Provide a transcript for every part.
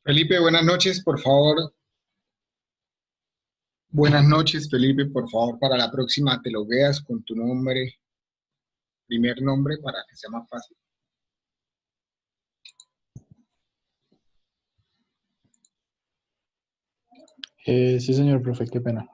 Felipe, buenas noches, por favor. Buenas noches, Felipe, por favor, para la próxima te logueas con tu nombre, primer nombre, para que sea más fácil. Sí, señor profe, qué pena.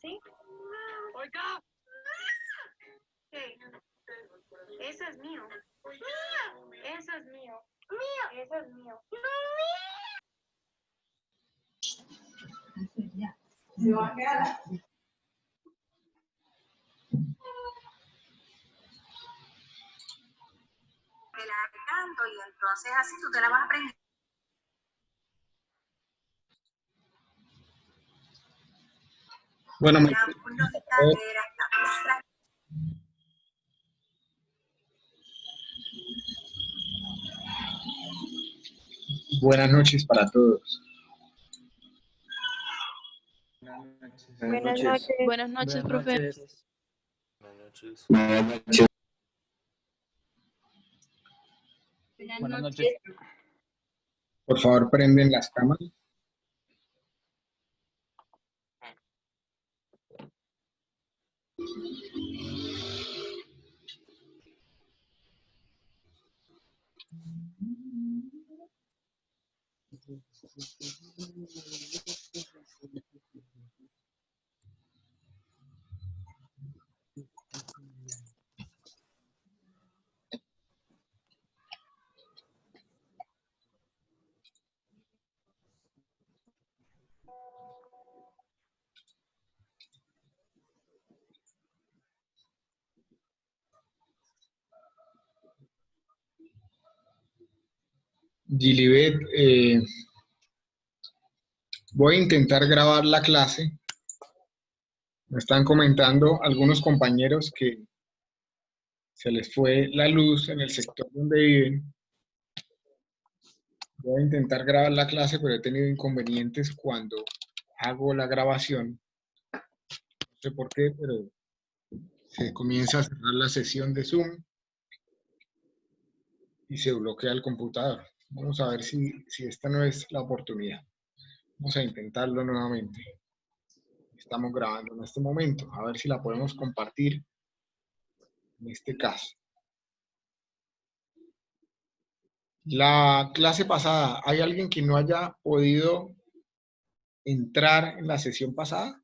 ¿Sí? Oiga. ¿Qué? Eso es mío. Eso es mío. Eso es mío. Te la canto y entonces así tú te la vas a aprender. Bueno, buenas noches para todos. Buenas noches. Buenas noches, profe. Buenas noches. Por favor, prenden las cámaras. Gilibet, voy a intentar grabar la clase. Me están comentando algunos compañeros que se les fue la luz en el sector donde viven. Voy a intentar grabar la clase, pero he tenido inconvenientes cuando hago la grabación. No sé por qué, pero se comienza a cerrar la sesión de Zoom y se bloquea el computador. Vamos a ver si esta no es la oportunidad. Vamos a intentarlo nuevamente. Estamos grabando en este momento, a ver si la podemos compartir en este caso. La clase pasada, ¿hay alguien que no haya podido entrar en la sesión pasada?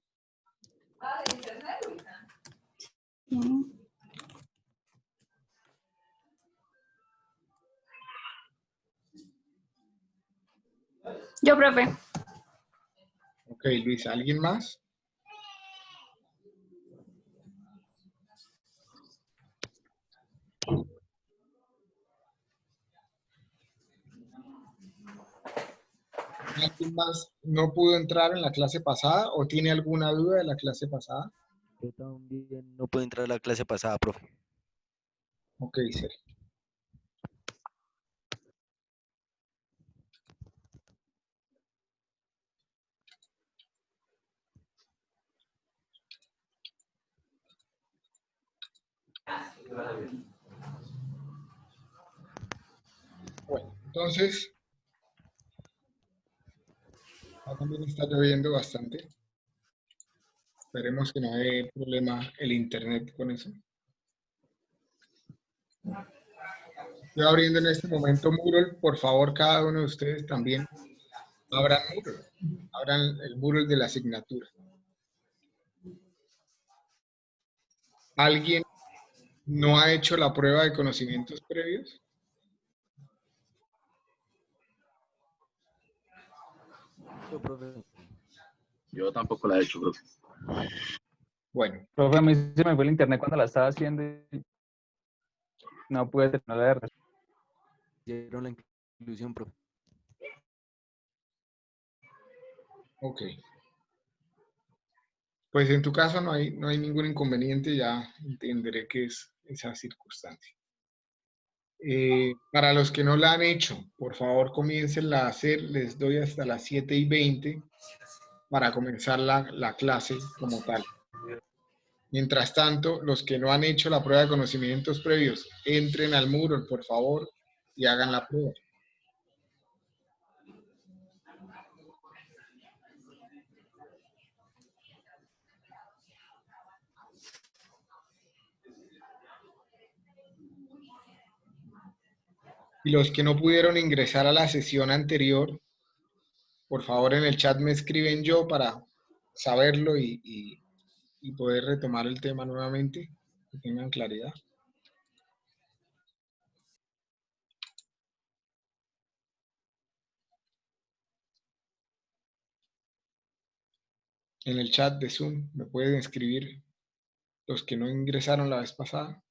Yo, profe. Ok, Luis, ¿alguien más? ¿Alguien más no pudo entrar en la clase pasada o tiene alguna duda de la clase pasada? Yo también no puedo entrar a la clase pasada, profe. Ok, Sergio. Bueno, entonces, acá también está lloviendo bastante. Esperemos que no haya problema el internet con eso. Estoy abriendo en este momento Moodle. Por favor, cada uno de ustedes también abran Moodle. Abran el Moodle de la asignatura. ¿Alguien no ha hecho la prueba de conocimientos previos? Yo, profe. Yo tampoco la he hecho, profe. Bueno, Profe, a mí se me fue el internet cuando la estaba haciendo y no pude terminar de Dieron la inclusión, profe. ok. Pues en tu caso no hay ningún inconveniente, ya entenderé qué es esa circunstancia. Para los que no la han hecho, por favor comiencenla a hacer, les doy hasta las 7:20 para comenzar la clase como tal. Mientras tanto, los que no han hecho la prueba de conocimientos previos, entren al Moodle, por favor, y hagan la prueba. Y los que no pudieron ingresar a la sesión anterior, por favor en el chat me escriben yo para saberlo y poder retomar el tema nuevamente, que tengan claridad. En el chat de Zoom me pueden escribir los que no ingresaron la vez pasada.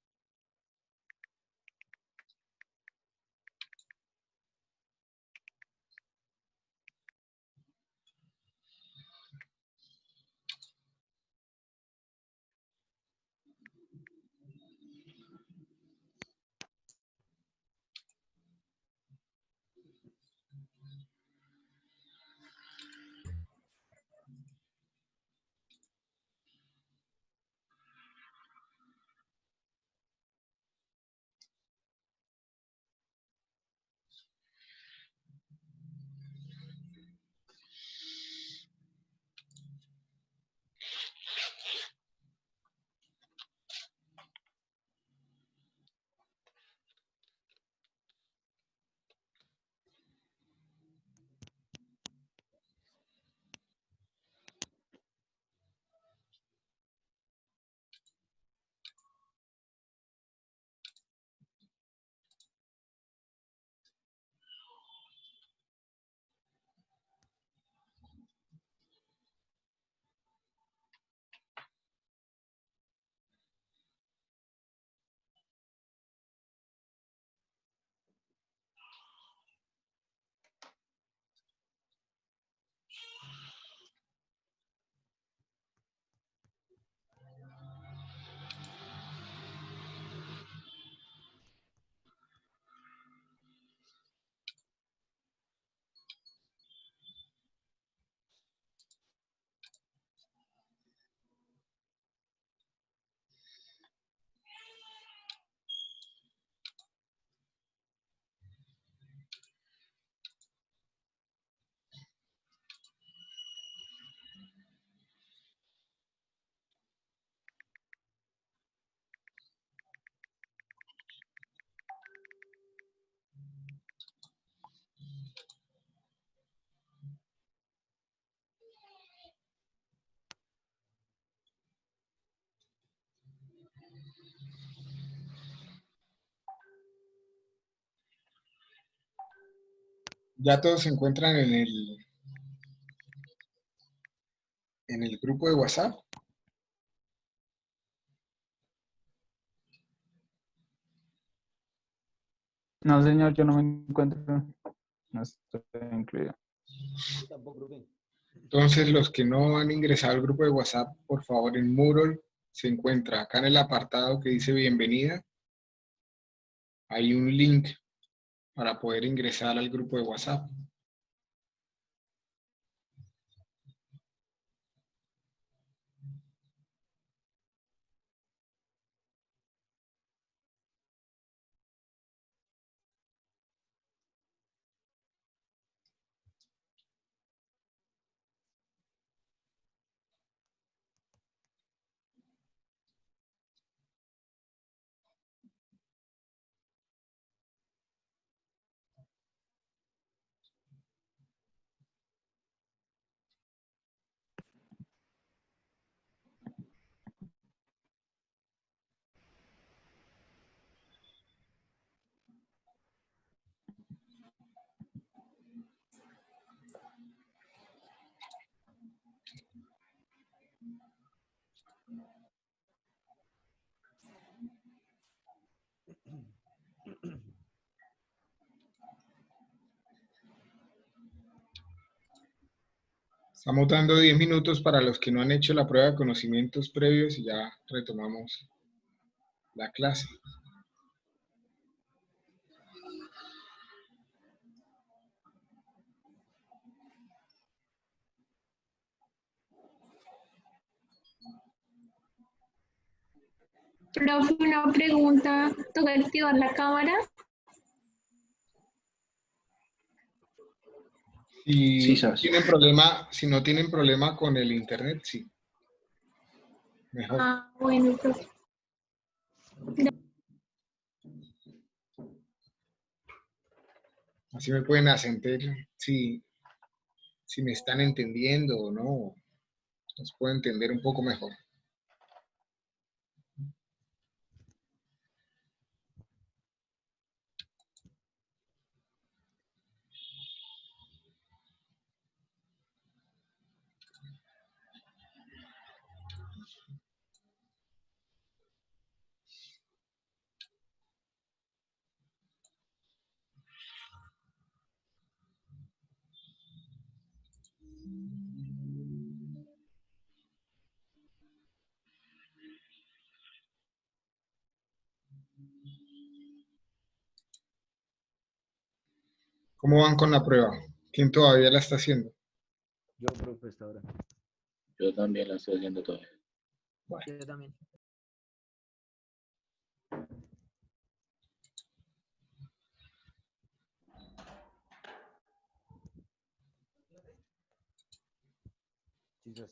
Ya todos se encuentran en el grupo de WhatsApp. No, señor, yo no me encuentro. No estoy incluido. Entonces, los que no han ingresado al grupo de WhatsApp, por favor, en Moodle se encuentra acá en el apartado que dice bienvenida. Hay un link para poder ingresar al grupo de WhatsApp. Estamos dando 10 minutos para los que no han hecho la prueba de conocimientos previos y ya retomamos la clase. Profe, una pregunta. ¿Toca activar la cámara? Si Sí, sabes. si no tienen problema con el internet, sí. Mejor. Ah, bueno, profe. Así me pueden asentir si me están entendiendo o no. Los puedo entender un poco mejor. ¿Cómo van con la prueba? ¿Quién todavía la está haciendo? Yo, profe, hasta ahora. Yo también la estoy haciendo todavía. Yo también. Quizás.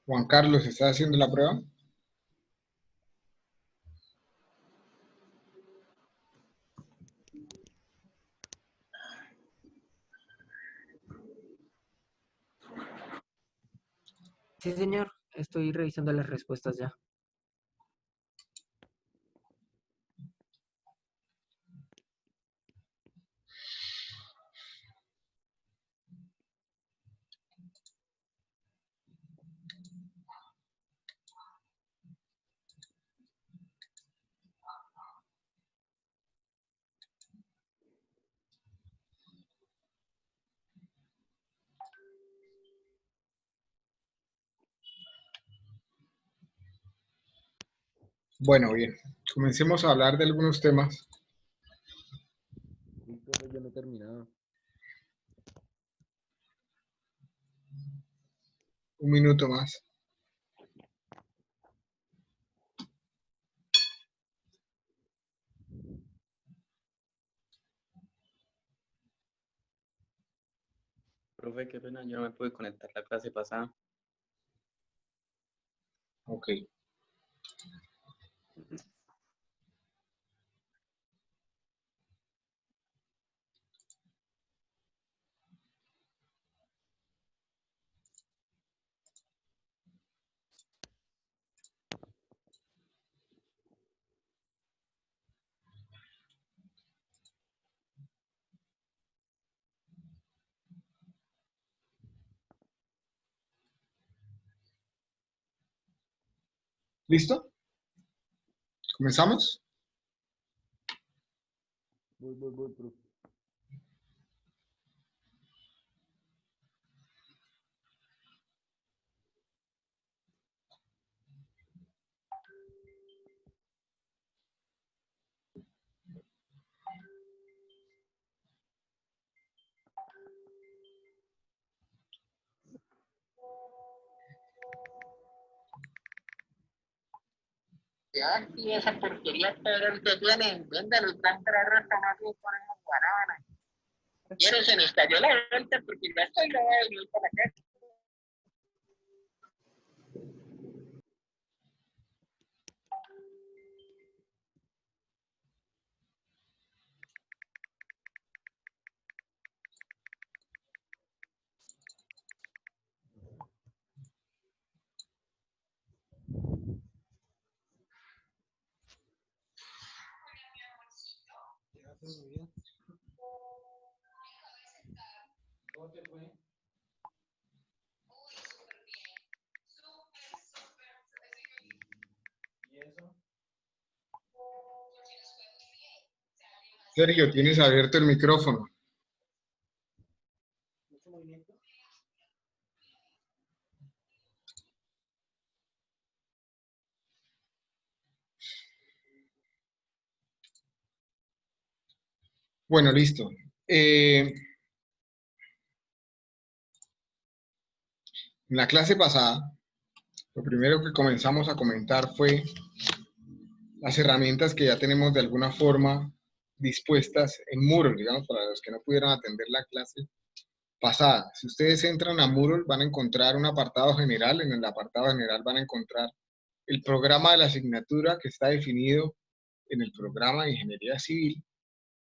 Juan Carlos, ¿estás haciendo la prueba? Sí, señor. Estoy revisando las respuestas ya. Bueno, bien. Comencemos a hablar de algunos temas. Sí, profe, yo no he terminado. Un minuto más. Profe, qué pena, yo no me pude conectar la clase pasada. Ok. ¿Listo? ¿Comenzamos? Voy, profe. Ya, y esa porquería pero que tienen, véndalo, están traer más y ponemos guanábana. Quiero, se nos cayó la venta porque ya estoy grabado y voy para la casa. ¿Cómo te fue? ¿Y eso? Sergio, tienes abierto el micrófono. Bueno, listo. En la clase pasada, lo primero que comenzamos a comentar fue las herramientas que ya tenemos de alguna forma dispuestas en Moodle, digamos, para los que no pudieron atender la clase pasada. Si ustedes entran a Moodle, van a encontrar un apartado general. En el apartado general van a encontrar el programa de la asignatura que está definido en el programa de Ingeniería Civil,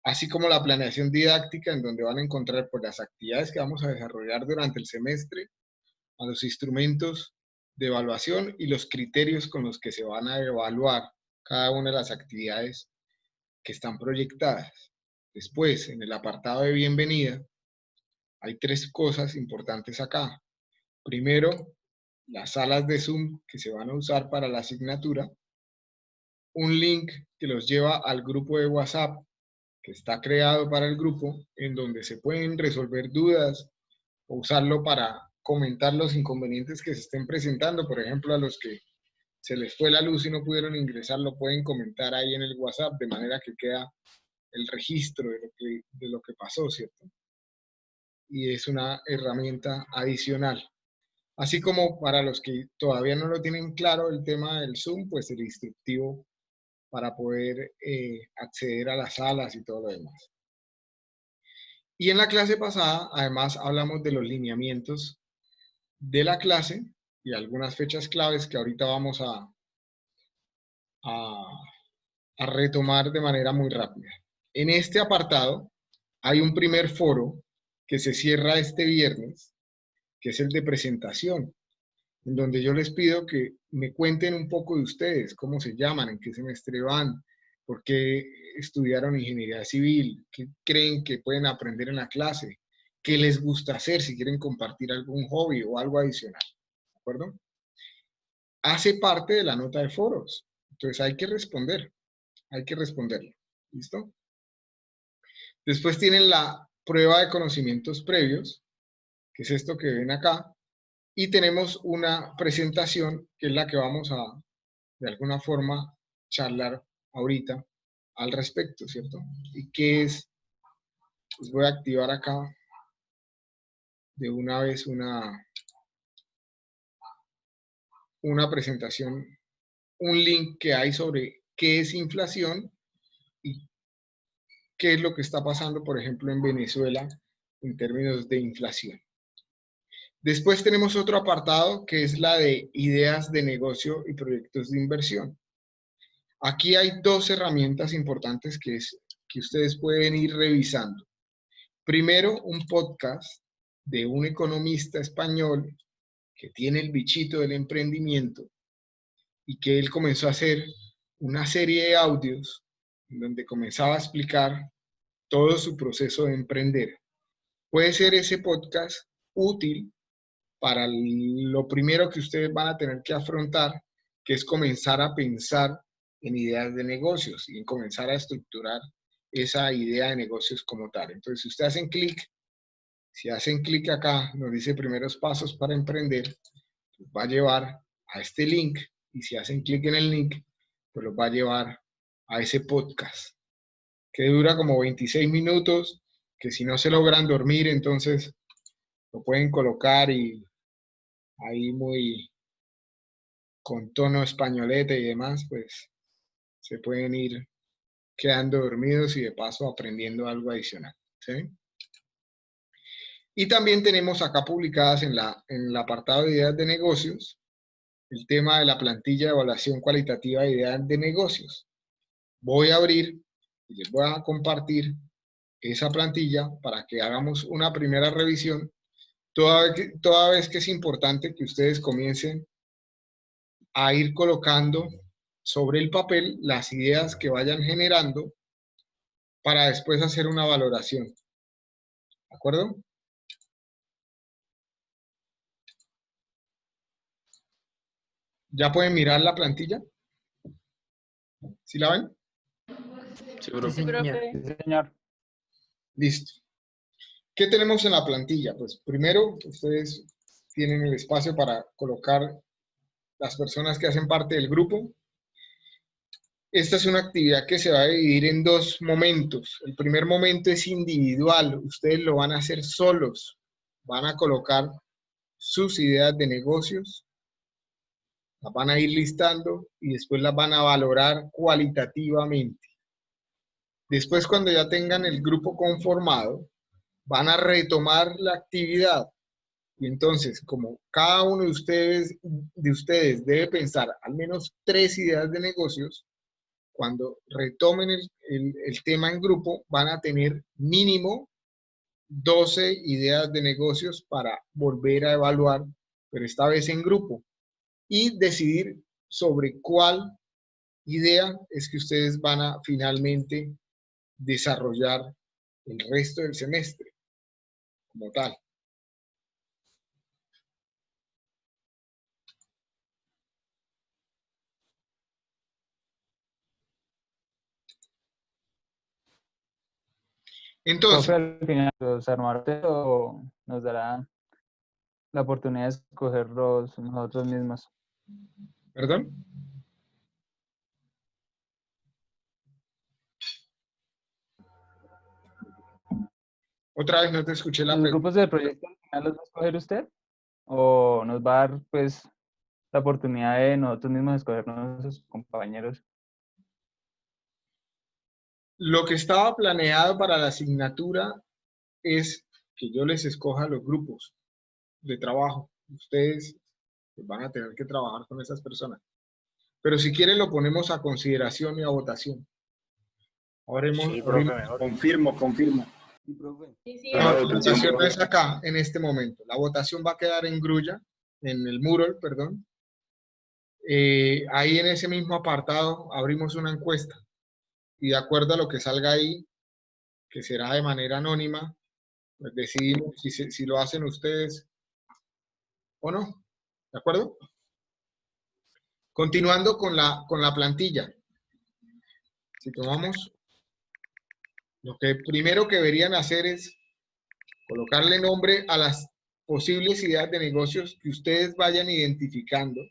así como la planeación didáctica, en donde van a encontrar pues, las actividades que vamos a desarrollar durante el semestre, a los instrumentos de evaluación y los criterios con los que se van a evaluar cada una de las actividades que están proyectadas. Después, en el apartado de bienvenida, hay tres cosas importantes acá. Primero, las salas de Zoom que se van a usar para la asignatura, un link que los lleva al grupo de WhatsApp que está creado para el grupo, en donde se pueden resolver dudas o usarlo para comentar los inconvenientes que se estén presentando. Por ejemplo, a los que se les fue la luz y no pudieron ingresar, lo pueden comentar ahí en el WhatsApp, de manera que queda el registro de lo que pasó, ¿cierto? Y es una herramienta adicional. Así como para los que todavía no lo tienen claro el tema del Zoom, pues el instructivo para poder acceder a las salas y todo lo demás. Y en la clase pasada, además, hablamos de los lineamientos de la clase y algunas fechas claves que ahorita vamos a retomar de manera muy rápida. En este apartado hay un primer foro que se cierra este viernes, que es el de presentación, en donde yo les pido que me cuenten un poco de ustedes, cómo se llaman, en qué semestre van, por qué estudiaron ingeniería civil, qué creen que pueden aprender en la clase, qué les gusta hacer, si quieren compartir algún hobby o algo adicional, ¿de acuerdo? Hace parte de la nota de foros, entonces hay que responderlo, ¿listo? Después tienen la prueba de conocimientos previos, que es esto que ven acá, y tenemos una presentación que es la que vamos a, de alguna forma, charlar ahorita al respecto, ¿cierto? ¿Y qué es? Pues voy a activar acá de una vez una una presentación, un link que hay sobre qué es inflación y qué es lo que está pasando, por ejemplo, en Venezuela en términos de inflación. Después tenemos otro apartado que es la de ideas de negocio y proyectos de inversión. Aquí hay dos herramientas importantes que ustedes pueden ir revisando. Primero, un podcast de un economista español que tiene el bichito del emprendimiento y que él comenzó a hacer una serie de audios en donde comenzaba a explicar todo su proceso de emprender. Puede ser ese podcast útil para lo primero que ustedes van a tener que afrontar, que es comenzar a pensar en ideas de negocios y en comenzar a estructurar esa idea de negocios como tal. Entonces, si ustedes hacen clic acá, nos dice primeros pasos para emprender, los va a llevar a este link, y si hacen clic en el link, pues los va a llevar a ese podcast, que dura como 26 minutos, que si no se logran dormir, entonces lo pueden colocar y ahí muy con tono españolete y demás, pues se pueden ir quedando dormidos y de paso aprendiendo algo adicional, ¿sí? Y también tenemos acá publicadas en el apartado de ideas de negocios, el tema de la plantilla de evaluación cualitativa de ideas de negocios. Voy a abrir y les voy a compartir esa plantilla para que hagamos una primera revisión, toda vez que es importante que ustedes comiencen a ir colocando sobre el papel las ideas que vayan generando para después hacer una valoración. ¿De acuerdo? ¿Ya pueden mirar la plantilla? ¿Sí la ven? Sí, profe. Sí, señor. Sí, señor. Listo. ¿Qué tenemos en la plantilla? Pues primero, ustedes tienen el espacio para colocar las personas que hacen parte del grupo. Esta es una actividad que se va a dividir en dos momentos. El primer momento es individual. Ustedes lo van a hacer solos. Van a colocar sus ideas de negocios, las van a ir listando y después las van a valorar cualitativamente. Después, cuando ya tengan el grupo conformado, van a retomar la actividad. Y entonces, como cada uno de ustedes debe pensar al menos 3 ideas de negocios, cuando retomen el tema en grupo, van a tener mínimo 12 ideas de negocios para volver a evaluar, pero esta vez en grupo, y decidir sobre cuál idea es que ustedes van a finalmente desarrollar el resto del semestre como tal. Entonces, Profe, al final, los armarte o nos dará la oportunidad de escogerlos nosotros mismos. ¿perdón? Otra vez no te escuché la ¿Los pregunta. grupos del proyecto al final los va a escoger usted? ¿O nos va a dar, pues, la oportunidad de nosotros mismos escoger nuestros compañeros? Lo que estaba planeado para la asignatura es que yo les escoja los grupos de trabajo. Ustedes van a tener que trabajar con esas personas. Pero si quieren lo ponemos a consideración y a votación. Ahora Sí, profe, mejor. Confirmo. Sí, profe. la votación no es acá, en este momento. La votación va a quedar en grulla, en el Moodle, perdón. Ahí en ese mismo apartado abrimos una encuesta. Y de acuerdo a lo que salga ahí, que será de manera anónima, pues decidimos si lo hacen ustedes o no. ¿De acuerdo? Continuando con la plantilla. Si tomamos, lo que primero que deberían hacer es colocarle nombre a las posibles ideas de negocios que ustedes vayan identificando,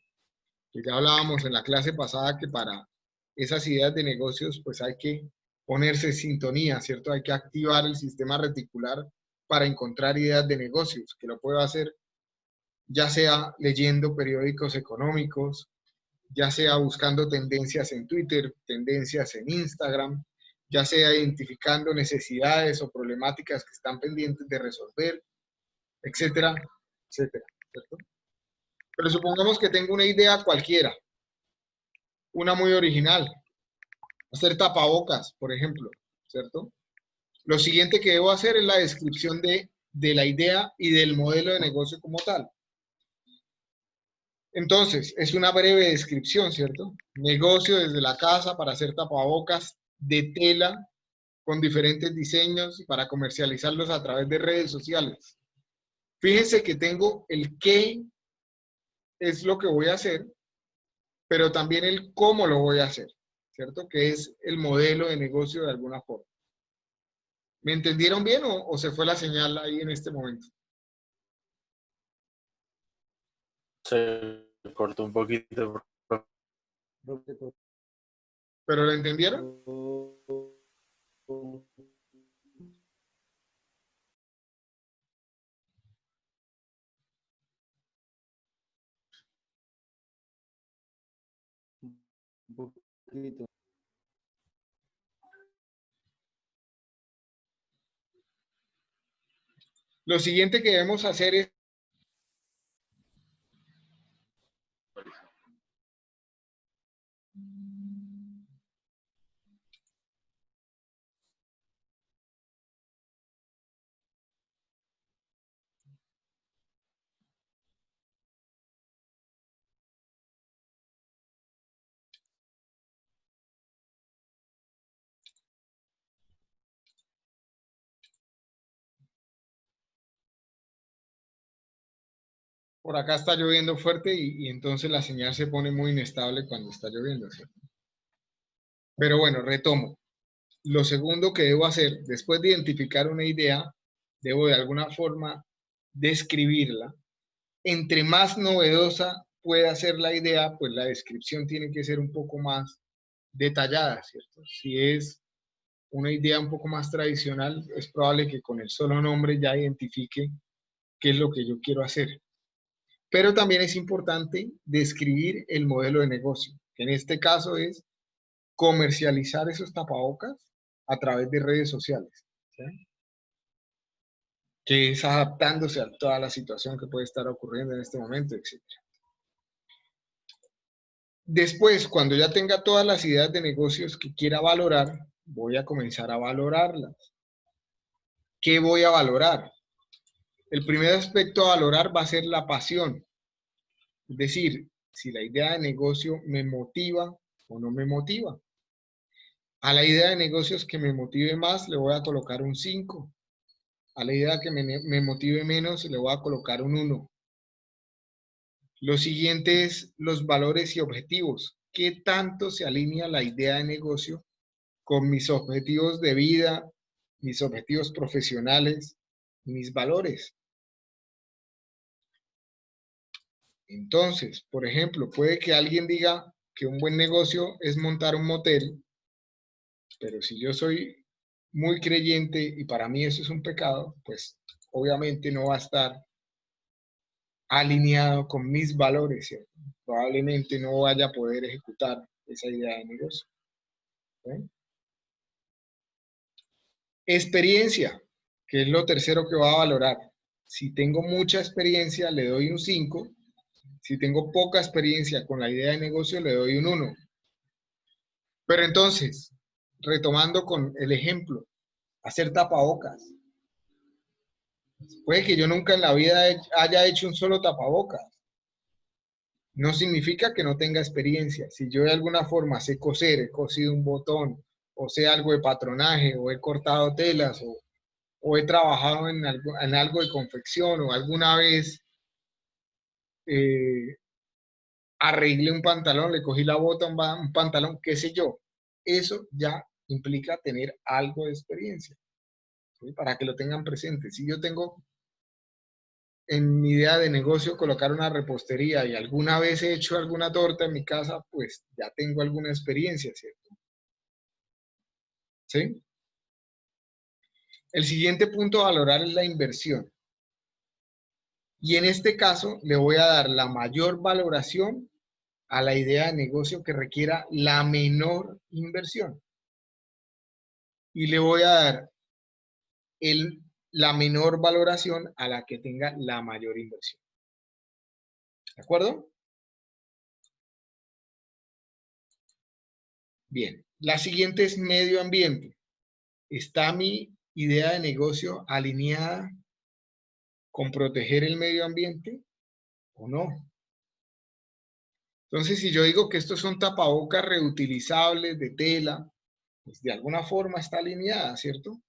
que ya hablábamos en la clase pasada que para esas ideas de negocios pues hay que ponerse en sintonía, ¿cierto? Hay que activar el sistema reticular para encontrar ideas de negocios, que lo puedo hacer ya sea leyendo periódicos económicos, ya sea buscando tendencias en Twitter, tendencias en Instagram, ya sea identificando necesidades o problemáticas que están pendientes de resolver, etcétera, etcétera, ¿cierto? Pero supongamos que tengo una idea cualquiera, una muy original, hacer tapabocas, por ejemplo, ¿cierto? Lo siguiente que debo hacer es la descripción de la idea y del modelo de negocio como tal. Entonces, es una breve descripción, ¿cierto? Negocio desde la casa para hacer tapabocas de tela con diferentes diseños y para comercializarlos a través de redes sociales. Fíjense que tengo el qué es lo que voy a hacer, pero también el cómo lo voy a hacer, ¿cierto? Que es el modelo de negocio de alguna forma. ¿Me entendieron bien o se fue la señal ahí en este momento? Se cortó un poquito. ¿Pero lo entendieron? Un poquito. Lo siguiente que debemos hacer es por acá está lloviendo fuerte y entonces la señal se pone muy inestable cuando está lloviendo, ¿cierto? Pero bueno, retomo. Lo segundo que debo hacer, después de identificar una idea, debo de alguna forma describirla. Entre más novedosa pueda ser la idea, pues la descripción tiene que ser un poco más detallada, ¿cierto? Si es una idea un poco más tradicional, es probable que con el solo nombre ya identifique qué es lo que yo quiero hacer. Pero también es importante describir el modelo de negocio, que en este caso es comercializar esos tapabocas a través de redes sociales, ¿sí? Que es adaptándose a toda la situación que puede estar ocurriendo en este momento, etc. Después, cuando ya tenga todas las ideas de negocios que quiera valorar, voy a comenzar a valorarlas. ¿Qué voy a valorar? El primer aspecto a valorar va a ser la pasión. Es decir, si la idea de negocio me motiva o no me motiva. A la idea de negocios que me motive más le voy a colocar un 5. A la idea que me motive menos le voy a colocar un 1. Lo siguiente es los valores y objetivos. ¿Qué tanto se alinea la idea de negocio con mis objetivos de vida, mis objetivos profesionales, mis valores? Entonces, por ejemplo, puede que alguien diga que un buen negocio es montar un motel, pero si yo soy muy creyente y para mí eso es un pecado, pues obviamente no va a estar alineado con mis valores, ¿cierto? Probablemente no vaya a poder ejecutar esa idea de negocio. ¿Sí? Experiencia, que es lo tercero que va a valorar. Si tengo mucha experiencia, le doy un 5. Si tengo poca experiencia con la idea de negocio, le doy un 1. Pero entonces, retomando con el ejemplo, hacer tapabocas. Puede que yo nunca en la vida haya hecho un solo tapabocas. No significa que no tenga experiencia. Si yo de alguna forma sé coser, he cosido un botón, o sé algo de patronaje, o he cortado telas, o he trabajado en algo de confección, o alguna vez arreglé un pantalón, le cogí la bota a un pantalón, qué sé yo. Eso ya implica tener algo de experiencia, ¿sí? Para que lo tengan presente. Si yo tengo en mi idea de negocio colocar una repostería y alguna vez he hecho alguna torta en mi casa, pues ya tengo alguna experiencia, ¿cierto? ¿Sí? El siguiente punto a valorar es la inversión. Y en este caso le voy a dar la mayor valoración a la idea de negocio que requiera la menor inversión. Y le voy a dar la menor valoración a la que tenga la mayor inversión. ¿De acuerdo? Bien, la siguiente es medio ambiente. ¿Está mi idea de negocio alineada con proteger el medio ambiente o no? Entonces, si yo digo que estos son tapabocas reutilizables de tela, pues de alguna forma está alineada, ¿cierto?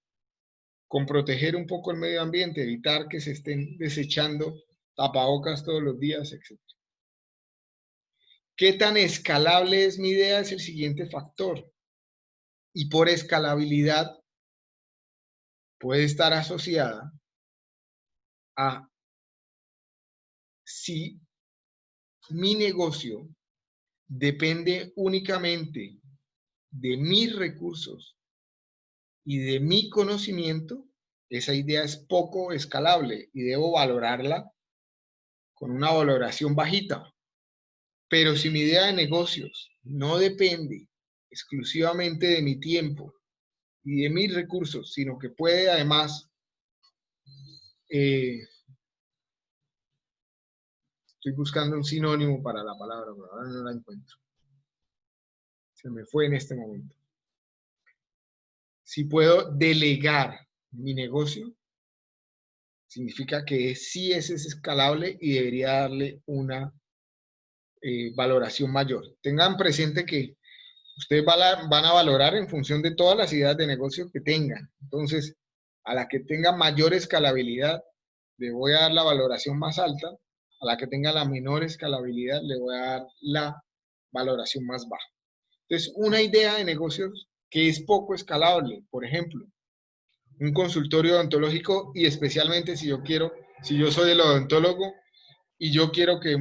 Con proteger un poco el medio ambiente, evitar que se estén desechando tapabocas todos los días, etc. ¿Qué tan escalable es mi idea? Es el siguiente factor. Y por escalabilidad puede estar asociada a si mi negocio depende únicamente de mis recursos y de mi conocimiento, esa idea es poco escalable y debo valorarla con una valoración bajita. Pero si mi idea de negocios no depende exclusivamente de mi tiempo y de mis recursos, sino que puede además, estoy buscando un sinónimo para la palabra, pero ahora no la encuentro. Se me fue en este momento. Si puedo delegar mi negocio, significa que sí es escalable y debería darle una valoración mayor. Tengan presente que ustedes van a valorar en función de todas las ideas de negocio que tengan. Entonces, a la que tenga mayor escalabilidad, le voy a dar la valoración más alta. A la que tenga la menor escalabilidad, le voy a dar la valoración más baja. Entonces, una idea de negocios que es poco escalable, por ejemplo, un consultorio odontológico, y especialmente si yo soy el odontólogo y yo quiero que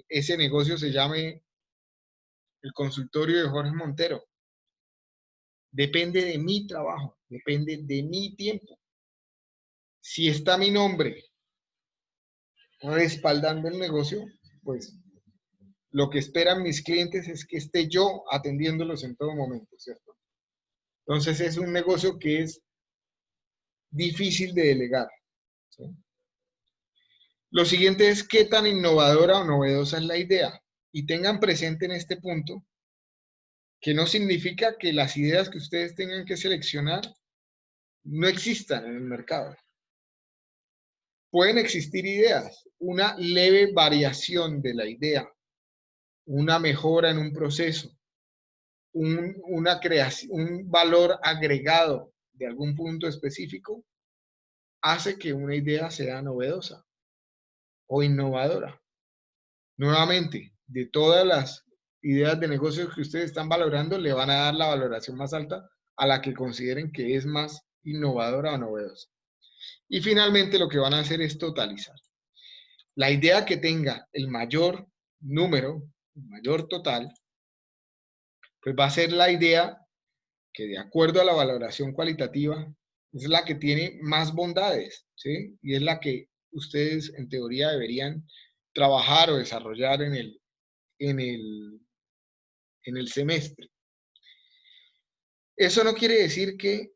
ese negocio se llame el consultorio de Jorge Montero. Depende de mi trabajo, depende de mi tiempo. Si está mi nombre respaldando el negocio, pues lo que esperan mis clientes es que esté yo atendiéndolos en todo momento, ¿cierto? Entonces es un negocio que es difícil de delegar, ¿sí? Lo siguiente es qué tan innovadora o novedosa es la idea. Y tengan presente en este punto que no significa que las ideas que ustedes tengan que seleccionar no existan en el mercado. Pueden existir ideas, una leve variación de la idea, una mejora en un proceso, una creación, un valor agregado de algún punto específico, hace que una idea sea novedosa o innovadora. Nuevamente, de todas las ideas de negocios que ustedes están valorando, le van a dar la valoración más alta a la que consideren que es más innovadora o novedosa. Y finalmente lo que van a hacer es totalizar. La idea que tenga el mayor número, el mayor total, pues va a ser la idea que de acuerdo a la valoración cualitativa es la que tiene más bondades, ¿sí? Y es la que ustedes en teoría deberían trabajar o desarrollar en el semestre. Eso no quiere decir que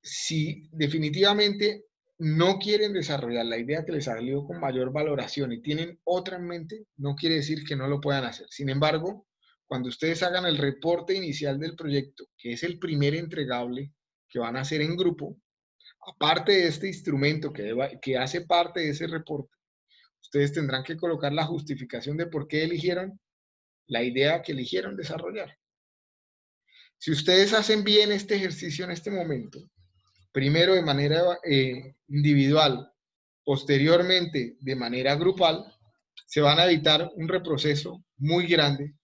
si definitivamente no quieren desarrollar la idea que les salió con mayor valoración y tienen otra en mente, no quiere decir que no lo puedan hacer. Sin embargo, cuando ustedes hagan el reporte inicial del proyecto, que es el primer entregable que van a hacer en grupo, aparte de este instrumento que hace parte de ese reporte, ustedes tendrán que colocar la justificación de por qué eligieron la idea que eligieron desarrollar. Si ustedes hacen bien este ejercicio en este momento, primero de manera individual, posteriormente de manera grupal, se van a evitar un reproceso muy grande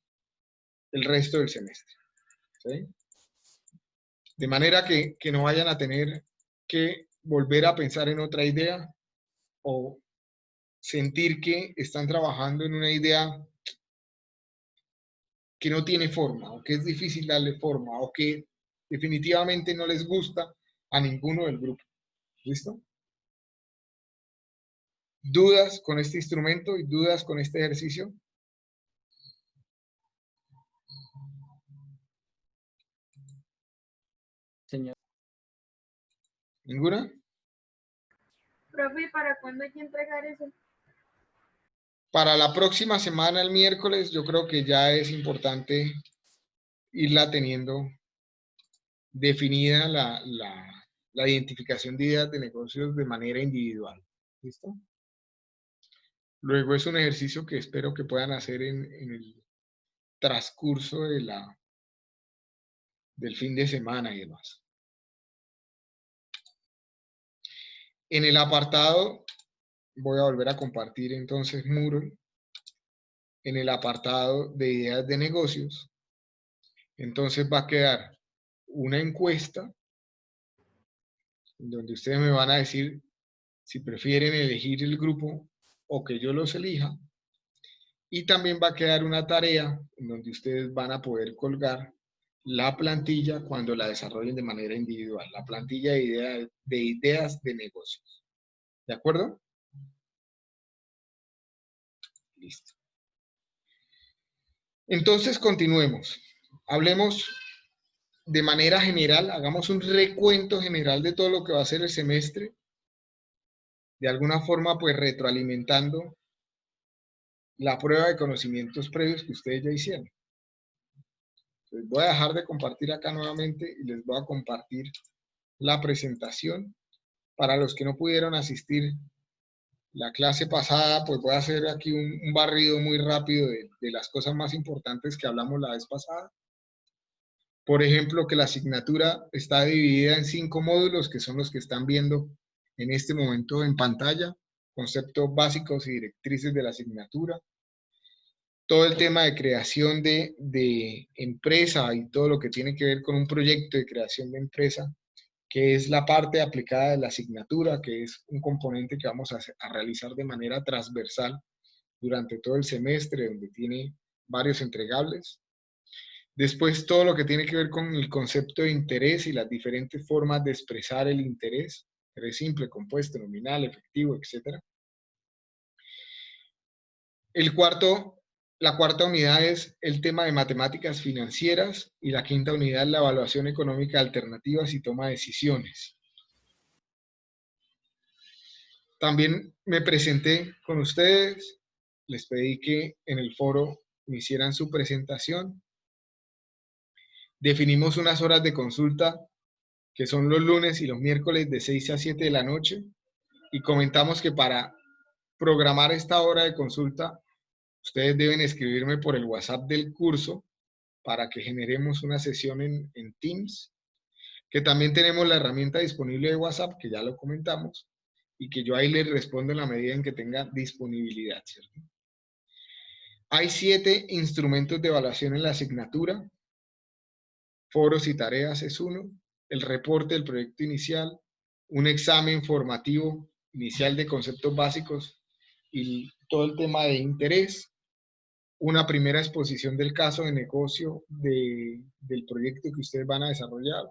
el resto del semestre, ¿sí? De manera que no vayan a tener que volver a pensar en otra idea o sentir que están trabajando en una idea que no tiene forma o que es difícil darle forma o que definitivamente no les gusta a ninguno del grupo. ¿Listo? ¿Dudas con este instrumento y dudas con este ejercicio? Señor. ¿Ninguna? Profe, ¿para cuándo hay que entregar eso? Para la próxima semana, el miércoles, yo creo que ya es importante irla teniendo definida la identificación de ideas de negocios de manera individual. ¿Listo? Luego es un ejercicio que espero que puedan hacer en el transcurso del fin de semana y demás. En el apartado, voy a volver a compartir entonces Moodle. En el apartado de ideas de negocios, entonces va a quedar una encuesta donde ustedes me van a decir si prefieren elegir el grupo o que yo los elija. Y también va a quedar una tarea en donde ustedes van a poder colgar la plantilla cuando la desarrollen de manera individual, la plantilla de ideas de negocios. ¿De acuerdo? Listo. Entonces, continuemos. Hablemos de manera general, hagamos un recuento general de todo lo que va a ser el semestre. De alguna forma, pues retroalimentando la prueba de conocimientos previos que ustedes ya hicieron. Entonces, voy a dejar de compartir acá nuevamente y les voy a compartir la presentación. Para los que no pudieron asistir la clase pasada, pues voy a hacer aquí un barrido muy rápido de las cosas más importantes que hablamos la vez pasada. Por ejemplo, que la asignatura está dividida en 5 módulos, que son los que están viendo en este momento en pantalla. Conceptos básicos y directrices de la asignatura. Todo el tema de creación de empresa y todo lo que tiene que ver con un proyecto de creación de empresa, que es la parte aplicada de la asignatura, que es un componente que vamos a realizar de manera transversal durante todo el semestre, donde tiene varios entregables. Después, todo lo que tiene que ver con el concepto de interés y las diferentes formas de expresar el interés, interés simple, compuesto, nominal, efectivo, etc. La cuarta unidad es el tema de matemáticas financieras y la quinta unidad es la evaluación económica de alternativas y toma de decisiones. También me presenté con ustedes, les pedí que en el foro me hicieran su presentación. Definimos unas horas de consulta que son los lunes y los miércoles de 6 a 7 de la noche y comentamos que para programar esta hora de consulta ustedes deben escribirme por el WhatsApp del curso para que generemos una sesión en Teams, que también tenemos la herramienta disponible de WhatsApp, que ya lo comentamos, y que yo ahí les respondo en la medida en que tenga disponibilidad, ¿cierto? Hay 7 instrumentos de evaluación en la asignatura. Foros y tareas es uno, el reporte del proyecto inicial, un examen formativo inicial de conceptos básicos y todo el tema de interés, una primera exposición del caso de negocio del proyecto que ustedes van a desarrollar,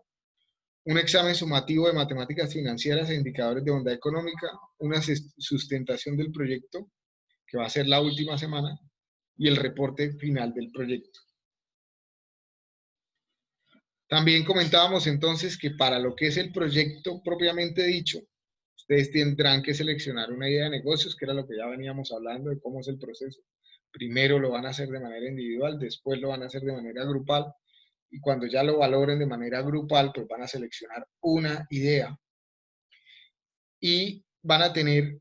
un examen sumativo de matemáticas financieras e indicadores de bondad económica, una sustentación del proyecto, que va a ser la última semana, y el reporte final del proyecto. También comentábamos entonces que para lo que es el proyecto propiamente dicho, ustedes tendrán que seleccionar una idea de negocios, que era lo que ya veníamos hablando de cómo es el proceso. Primero lo van a hacer de manera individual, después lo van a hacer de manera grupal, y cuando ya lo valoren de manera grupal, pues van a seleccionar una idea. Y van a tener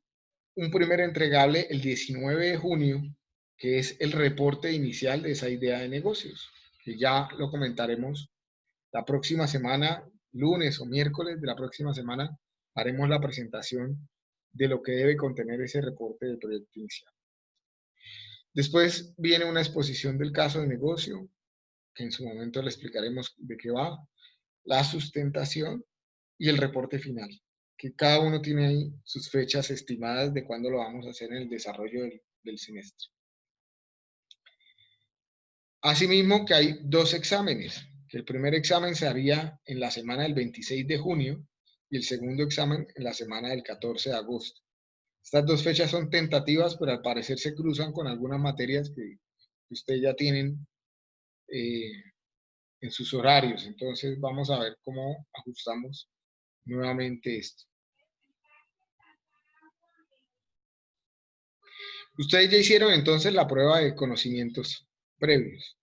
un primer entregable el 19 de junio, que es el reporte inicial de esa idea de negocios, que ya lo comentaremos la próxima semana, lunes o miércoles de la próxima semana, haremos la presentación de lo que debe contener ese reporte del proyecto inicial. Después viene una exposición del caso de negocio, que en su momento le explicaremos de qué va, la sustentación y el reporte final, que cada uno tiene ahí sus fechas estimadas de cuándo lo vamos a hacer en el desarrollo del semestre. Asimismo que hay 2 exámenes, que el primer examen se haría en la semana del 26 de junio y el segundo examen en la semana del 14 de agosto. Estas dos fechas son tentativas, pero al parecer se cruzan con algunas materias que ustedes ya tienen en sus horarios. Entonces vamos a ver cómo ajustamos nuevamente esto. Ustedes ya hicieron entonces la prueba de conocimientos previos.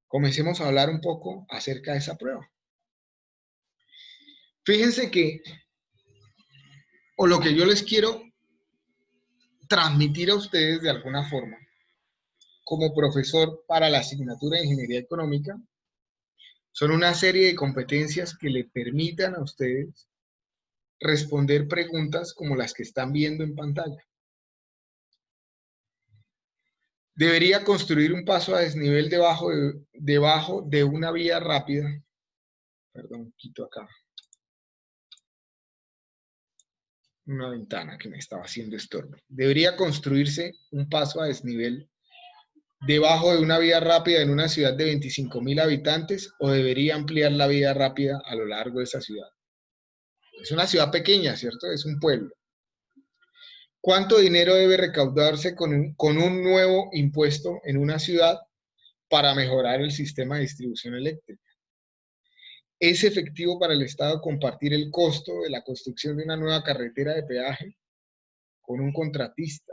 Comencemos a hablar un poco acerca de esa prueba. Fíjense que, o lo que yo les quiero transmitir a ustedes de alguna forma, como profesor para la asignatura de Ingeniería Económica, son una serie de competencias que le permitan a ustedes responder preguntas como las que están viendo en pantalla. Debería construir un paso a desnivel debajo de una vía rápida. Perdón, quito acá una ventana que me estaba haciendo estorbo. Debería construirse un paso a desnivel debajo de una vía rápida en una ciudad de 25.000 habitantes, o debería ampliar la vía rápida a lo largo de esa ciudad. Es una ciudad pequeña, ¿cierto? Es un pueblo. ¿Cuánto dinero debe recaudarse con un nuevo impuesto en una ciudad para mejorar el sistema de distribución eléctrica? ¿Es efectivo para el Estado compartir el costo de la construcción de una nueva carretera de peaje con un contratista?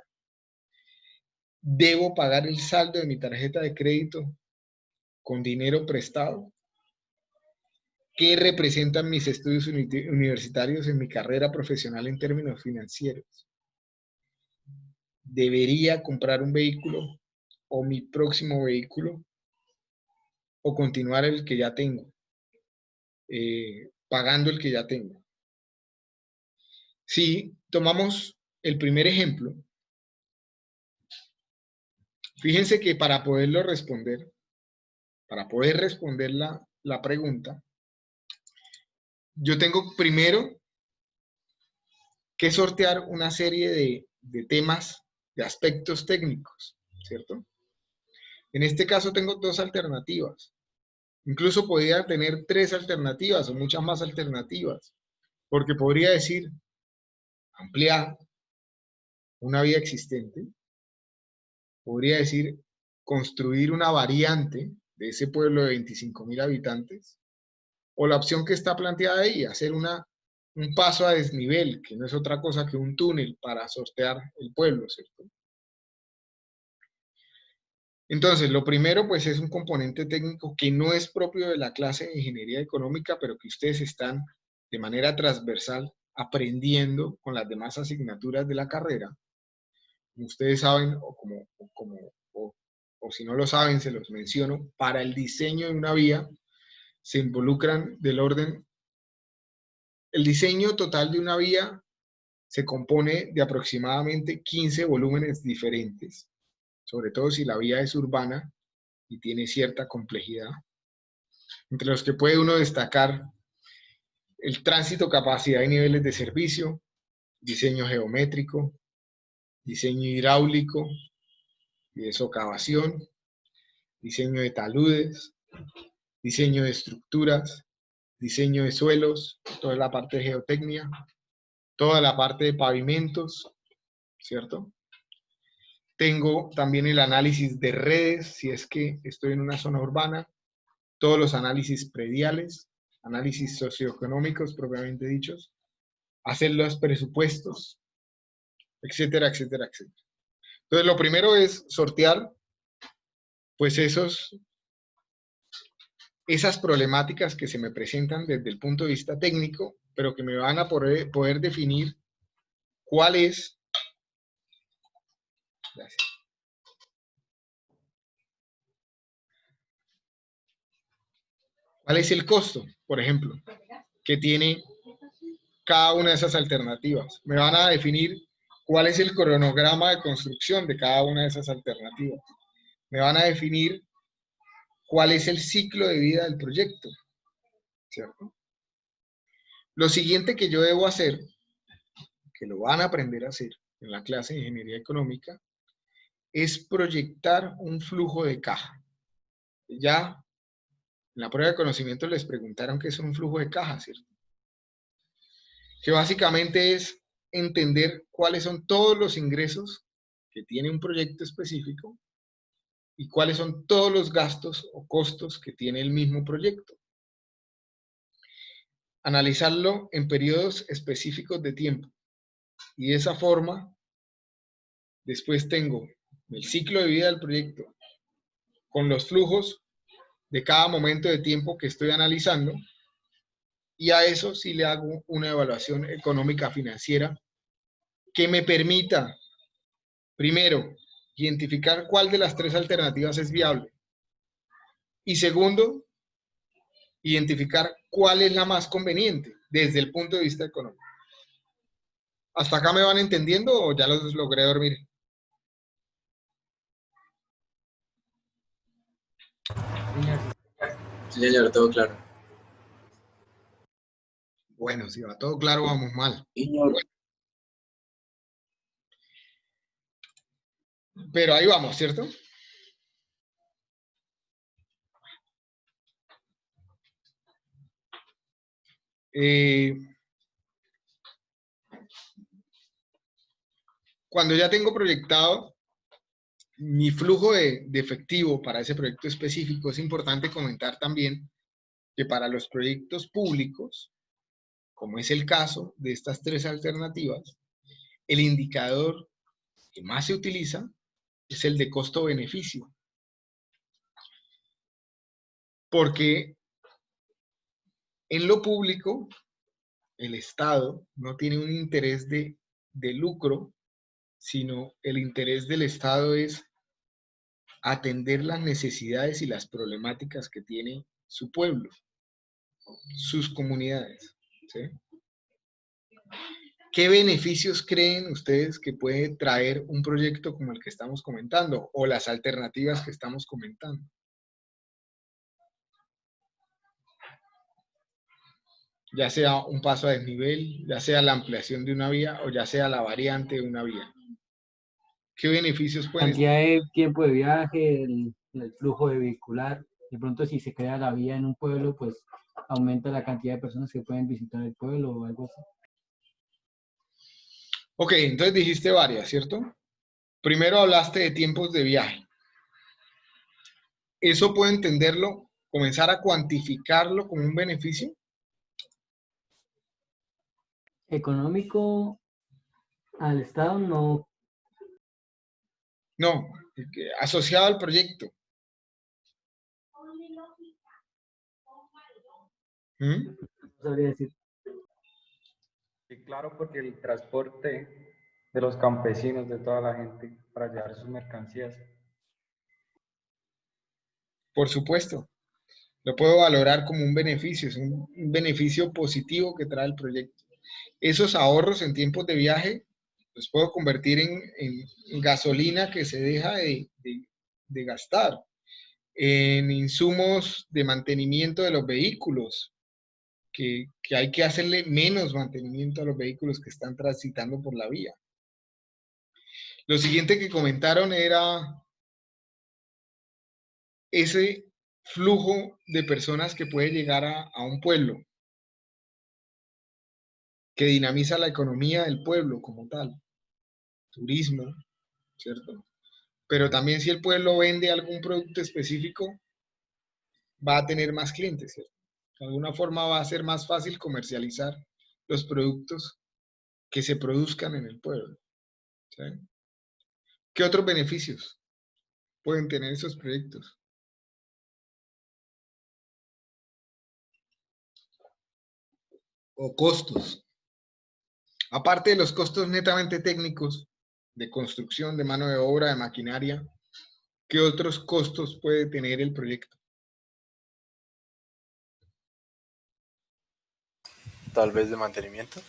¿Debo pagar el saldo de mi tarjeta de crédito con dinero prestado? ¿Qué representan mis estudios universitarios en mi carrera profesional en términos financieros? ¿Debería comprar un vehículo o mi próximo vehículo o continuar el que ya tengo, pagando el que ya tengo? Si tomamos el primer ejemplo, fíjense que para poder responder la pregunta, yo tengo primero que sortear una serie de temas, de aspectos técnicos, ¿cierto? En este caso tengo dos alternativas. Incluso podría tener tres alternativas o muchas más alternativas, porque podría decir ampliar una vía existente, podría decir construir una variante de ese pueblo de 25.000 habitantes, o la opción que está planteada ahí, hacer un paso a desnivel, que no es otra cosa que un túnel para sortear el pueblo, ¿cierto? Entonces, lo primero, pues, es un componente técnico que no es propio de la clase de Ingeniería Económica, pero que ustedes están de manera transversal aprendiendo con las demás asignaturas de la carrera. Como ustedes saben, o si no lo saben, se los menciono, para el diseño de una vía se involucran del orden. El diseño total de una vía se compone de aproximadamente 15 volúmenes diferentes, sobre todo si la vía es urbana y tiene cierta complejidad, entre los que puede uno destacar el tránsito, capacidad y niveles de servicio, diseño geométrico, diseño hidráulico y de socavación, diseño de taludes, diseño de estructuras, diseño de suelos, toda la parte de geotecnia, toda la parte de pavimentos, ¿cierto? Tengo también el análisis de redes, si es que estoy en una zona urbana, todos los análisis prediales, análisis socioeconómicos propiamente dichos, hacer los presupuestos, etcétera, etcétera, etcétera. Entonces, lo primero es sortear, pues, esas problemáticas que se me presentan desde el punto de vista técnico, pero que me van a poder definir cuál es. Gracias. ¿Cuál es el costo, por ejemplo, que tiene cada una de esas alternativas? Me van a definir cuál es el cronograma de construcción de cada una de esas alternativas. Me van a definir cuál es el ciclo de vida del proyecto, ¿cierto? Lo siguiente que yo debo hacer, que lo van a aprender a hacer en la clase de Ingeniería Económica, es proyectar un flujo de caja. Ya en la prueba de conocimiento les preguntaron qué es un flujo de caja, ¿cierto? Que básicamente es entender cuáles son todos los ingresos que tiene un proyecto específico y cuáles son todos los gastos o costos que tiene el mismo proyecto. Analizarlo en periodos específicos de tiempo. Y de esa forma, después tengo el ciclo de vida del proyecto con los flujos de cada momento de tiempo que estoy analizando, y a eso sí le hago una evaluación económica financiera que me permita, primero, identificar cuál de las tres alternativas es viable, y segundo, identificar cuál es la más conveniente desde el punto de vista económico. ¿Hasta acá me van entendiendo o ya los logré dormir? Sí, señor, todo claro. Bueno, si va todo claro, vamos mal. Señor, Pero ahí vamos, ¿cierto? Cuando ya tengo proyectado mi flujo de efectivo para ese proyecto específico, es importante comentar también que para los proyectos públicos, como es el caso de estas tres alternativas, el indicador que más se utiliza es el de costo-beneficio. Porque en lo público, el Estado no tiene un interés de lucro, sino el interés del Estado es atender las necesidades y las problemáticas que tiene su pueblo, sus comunidades. ¿Sí? ¿Qué beneficios creen ustedes que puede traer un proyecto como el que estamos comentando o las alternativas que estamos comentando? Ya sea un paso a desnivel, ya sea la ampliación de una vía o ya sea la variante de una vía. ¿Qué beneficios pueden Cantidad de tiempo de viaje, el flujo de vehicular. De pronto, si se crea la vía en un pueblo, pues aumenta la cantidad de personas que pueden visitar el pueblo o algo así. Ok, entonces dijiste varias, ¿cierto? Primero hablaste de tiempos de viaje. ¿Eso puedo entenderlo, comenzar a cuantificarlo como un beneficio? Económico al Estado no. No, asociado al proyecto. ¿Mm? No sabría decir. Sí, claro, porque el transporte de los campesinos, de toda la gente, para llevar sus mercancías. Por supuesto, lo puedo valorar como un beneficio, es un beneficio positivo que trae el proyecto. Esos ahorros en tiempos de viaje los puedo convertir en gasolina que se deja de gastar, en insumos de mantenimiento de los vehículos, que hay que hacerle menos mantenimiento a los vehículos que están transitando por la vía. Lo siguiente que comentaron era ese flujo de personas que puede llegar a un pueblo, que dinamiza la economía del pueblo como tal, turismo, ¿cierto? Pero también si el pueblo vende algún producto específico, va a tener más clientes, ¿cierto? De alguna forma va a ser más fácil comercializar los productos que se produzcan en el pueblo. ¿Sí? ¿Qué otros beneficios pueden tener esos proyectos? O costos. Aparte de los costos netamente técnicos, de construcción, de mano de obra, de maquinaria, ¿qué otros costos puede tener el proyecto? Tal vez de mantenimiento.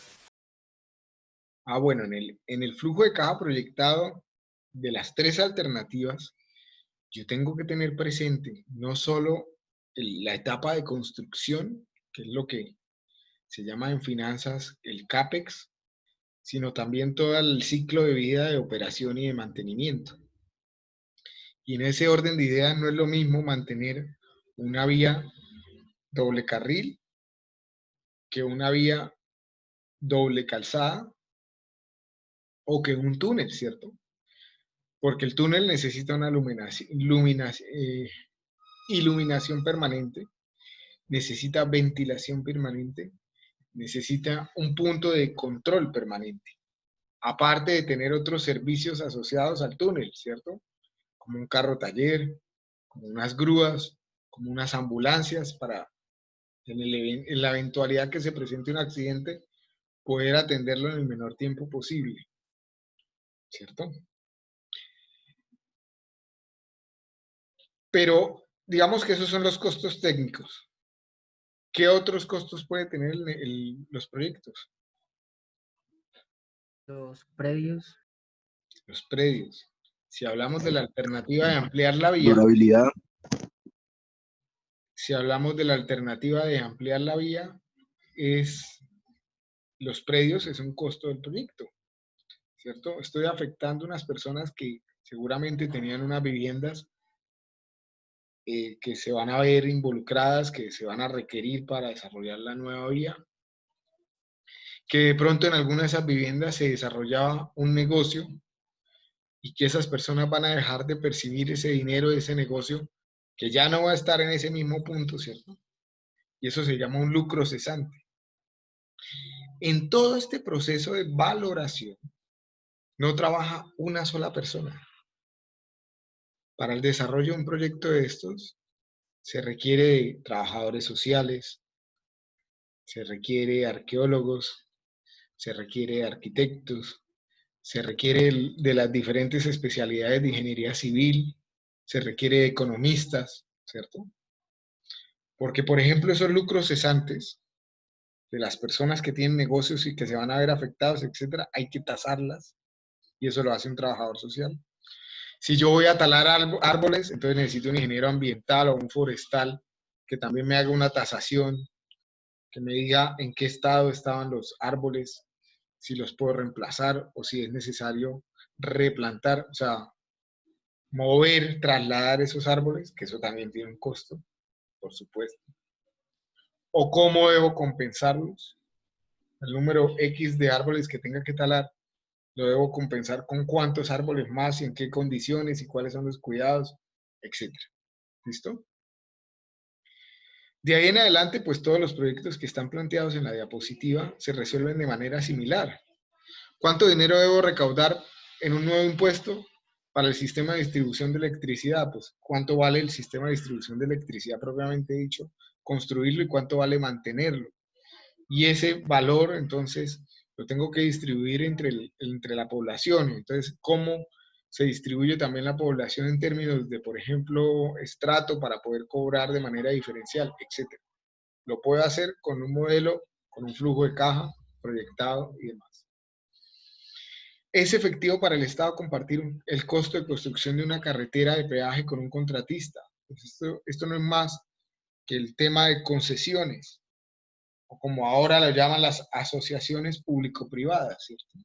Bueno, en el flujo de caja proyectado de las tres alternativas, yo tengo que tener presente no solo la etapa de construcción, que es lo que se llama en finanzas el CAPEX, sino también todo el ciclo de vida de operación y de mantenimiento. Y en ese orden de ideas no es lo mismo mantener una vía doble carril que una vía doble calzada o que un túnel, ¿cierto? Porque el túnel necesita una iluminación permanente, necesita ventilación permanente, necesita un punto de control permanente, aparte de tener otros servicios asociados al túnel, ¿cierto? Como un carro taller, como unas grúas, como unas ambulancias para, en la eventualidad que se presente un accidente, poder atenderlo en el menor tiempo posible, ¿cierto? Pero digamos que esos son los costos técnicos. ¿Qué otros costos puede tener los proyectos? Los predios, Los predios. Si hablamos de la alternativa de ampliar la vía, Durabilidad. si hablamos de la alternativa de ampliar la vía, los predios es un costo del proyecto, ¿cierto? Estoy afectando a unas personas que seguramente tenían unas viviendas que se van a ver involucradas, que se van a requerir para desarrollar la nueva vía, que de pronto en alguna de esas viviendas se desarrollaba un negocio y que esas personas van a dejar de percibir ese dinero de ese negocio, que ya no va a estar en ese mismo punto, ¿cierto? Y eso se llama un lucro cesante. En todo este proceso de valoración, no trabaja una sola persona. Para el desarrollo de un proyecto de estos, se requiere de trabajadores sociales, se requiere de arqueólogos, se requiere de arquitectos, se requiere de las diferentes especialidades de ingeniería civil, se requiere de economistas, ¿cierto? Porque, por ejemplo, esos lucros cesantes de las personas que tienen negocios y que se van a ver afectados, etcétera, hay que tasarlas y eso lo hace un trabajador social. Si yo voy a talar árboles, entonces necesito un ingeniero ambiental o un forestal que también me haga una tasación, que me diga en qué estado estaban los árboles, si los puedo reemplazar o si es necesario replantar, o sea, mover, trasladar esos árboles, que eso también tiene un costo, por supuesto. O cómo debo compensarlos. El número X de árboles que tenga que talar, lo debo compensar con cuántos árboles más y en qué condiciones y cuáles son los cuidados, etc. ¿Listo? De ahí en adelante, pues todos los proyectos que están planteados en la diapositiva se resuelven de manera similar. ¿Cuánto dinero debo recaudar en un nuevo impuesto para el sistema de distribución de electricidad? Pues, ¿cuánto vale el sistema de distribución de electricidad propiamente dicho? Construirlo y cuánto vale mantenerlo. Y ese valor, entonces, lo tengo que distribuir entre la población. Entonces, ¿cómo se distribuye también la población en términos de, por ejemplo, estrato para poder cobrar de manera diferencial, etcétera? Lo puedo hacer con un modelo, con un flujo de caja proyectado y demás. ¿Es efectivo para el Estado compartir el costo de construcción de una carretera de peaje con un contratista? Pues esto no es más que el tema de concesiones, o como ahora lo llaman las asociaciones público-privadas, ¿cierto?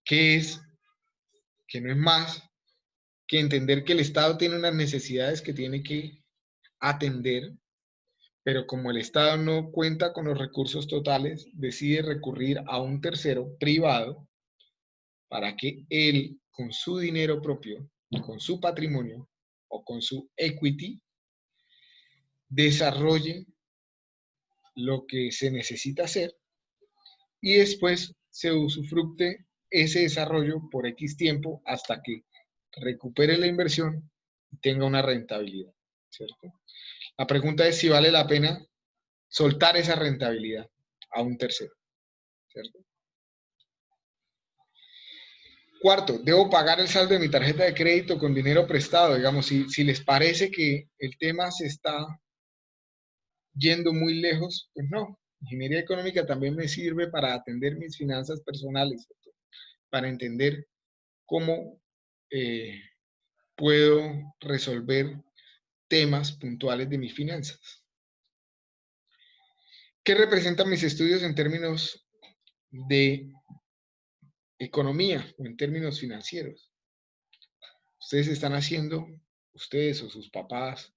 Que no es más que entender que el Estado tiene unas necesidades que tiene que atender, pero como el Estado no cuenta con los recursos totales, decide recurrir a un tercero privado para que él, con su dinero propio, con su patrimonio o con su equity, desarrolle lo que se necesita hacer y después se usufructe ese desarrollo por X tiempo hasta que recupere la inversión y tenga una rentabilidad, ¿cierto? La pregunta es si vale la pena soltar esa rentabilidad a un tercero, ¿cierto? Cuarto, debo pagar el saldo de mi tarjeta de crédito con dinero prestado. Digamos, si les parece que el tema se está yendo muy lejos, pues no. Ingeniería económica también me sirve para atender mis finanzas personales, ¿cierto? Para entender cómo puedo resolver temas puntuales de mis finanzas. ¿Qué representan mis estudios en términos de economía o en términos financieros? Ustedes están haciendo, ustedes o sus papás,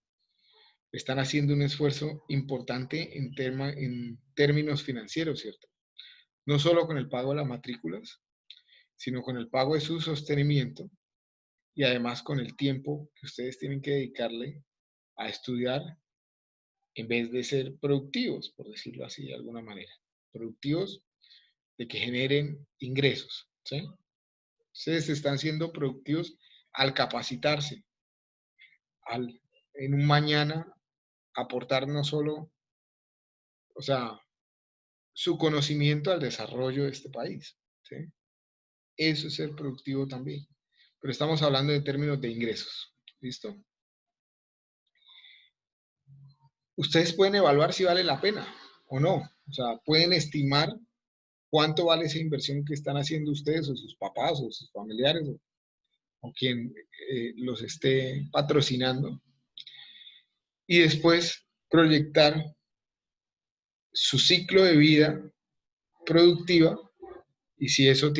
están haciendo un esfuerzo importante en términos financieros, ¿cierto? no solo con el pago de las matrículas, sino con el pago de su sostenimiento y además con el tiempo que ustedes tienen que dedicarle a estudiar en vez de ser productivos, por decirlo así de alguna manera. Productivos de que generen ingresos, ¿sí? Ustedes están siendo productivos al capacitarse, al en un mañana aportar no solo, o sea, su conocimiento al desarrollo de este país, ¿sí? Eso es ser productivo también. Pero estamos hablando en términos de ingresos, ¿listo? Ustedes pueden evaluar si vale la pena o no. O sea, pueden estimar cuánto vale esa inversión que están haciendo ustedes o sus papás o sus familiares o quien los esté patrocinando. Y después proyectar su ciclo de vida productiva y si eso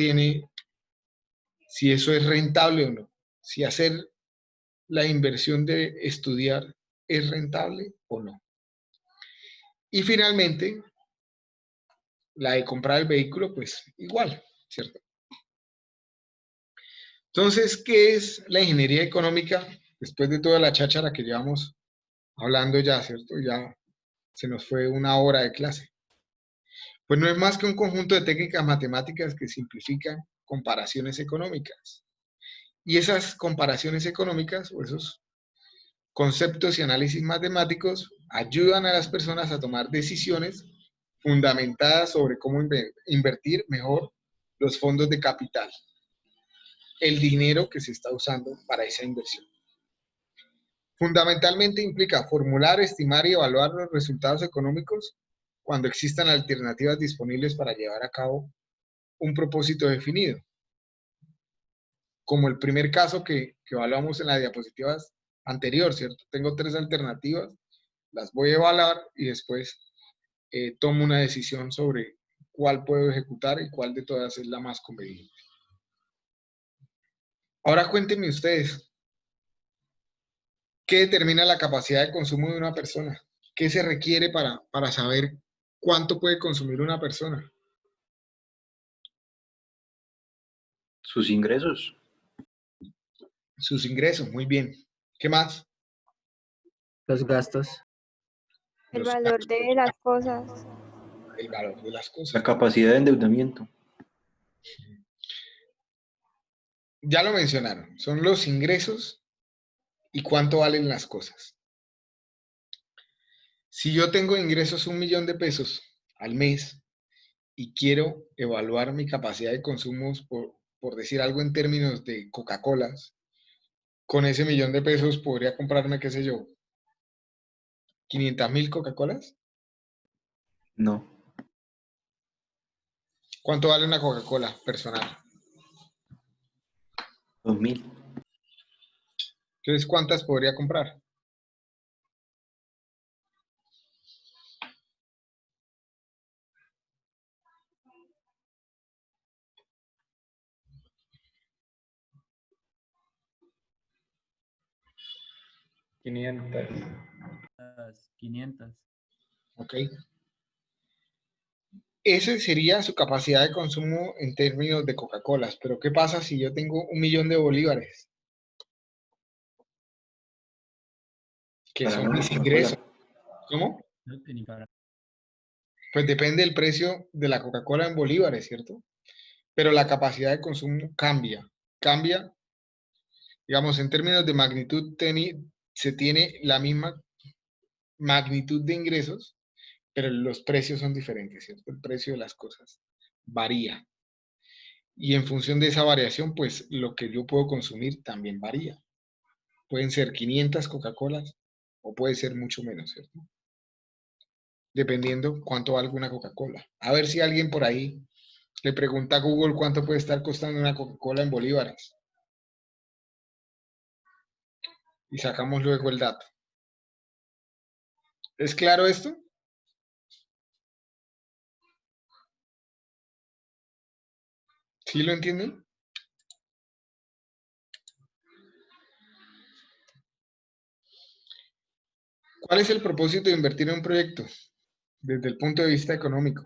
es rentable o no. Si hacer la inversión de estudiar es rentable o no. Y finalmente, la de comprar el vehículo, pues igual, ¿cierto? Entonces, ¿qué es la ingeniería económica? Después de toda la cháchara que llevamos hablando ya, ¿cierto? Ya se nos fue una hora de clase. Pues no es más que un conjunto de técnicas matemáticas que simplifican comparaciones económicas. Y esas comparaciones económicas o esos conceptos y análisis matemáticos ayudan a las personas a tomar decisiones fundamentadas sobre cómo invertir mejor los fondos de capital, el dinero que se está usando para esa inversión. Fundamentalmente implica formular, estimar y evaluar los resultados económicos cuando existan alternativas disponibles para llevar a cabo un propósito definido. Como el primer caso que evaluamos en las diapositivas anterior, ¿cierto? Tengo 3 alternativas, las voy a evaluar y después tomo una decisión sobre cuál puedo ejecutar y cuál de todas es la más conveniente. Ahora cuéntenme ustedes, ¿qué determina la capacidad de consumo de una persona? ¿Qué se requiere para saber cuánto puede consumir una persona? Sus ingresos. Sus ingresos, muy bien. ¿Qué más? Los gastos. El Los valor de las cosas. El valor de las cosas. La capacidad de endeudamiento. Ya lo mencionaron, son los ingresos y cuánto valen las cosas. Si yo tengo ingresos 1 millón de pesos al mes y quiero evaluar mi capacidad de consumo, por decir algo en términos de Coca-Colas, con ese 1 millón de pesos podría comprarme, qué sé yo, 500.000 Coca-Colas. No. ¿Cuánto vale una Coca-Cola personal? 2.000. Entonces, ¿cuántas podría comprar? Las 500. ¿Ok? Esa sería su capacidad de consumo en términos de Coca-Colas. Pero ¿qué pasa si yo tengo 1 millón de bolívares? Que Para son una mis Coca-Cola. ingresos. ¿Cómo? Pues depende del precio de la Coca-Cola en bolívares, ¿cierto? Pero la capacidad de consumo cambia. Cambia, digamos, en términos de magnitud, se tiene la misma magnitud de ingresos, pero los precios son diferentes, ¿cierto? El precio de las cosas varía. Y en función de esa variación, pues lo que yo puedo consumir también varía. Pueden ser 500 Coca-Colas o puede ser mucho menos, ¿cierto? Dependiendo cuánto valga una Coca-Cola. A ver si alguien por ahí le pregunta a Google cuánto puede estar costando una Coca-Cola en bolívares. Y sacamos luego el dato. ¿Es claro esto? ¿Sí lo entienden? ¿Cuál es el propósito de invertir en un proyecto desde el punto de vista económico?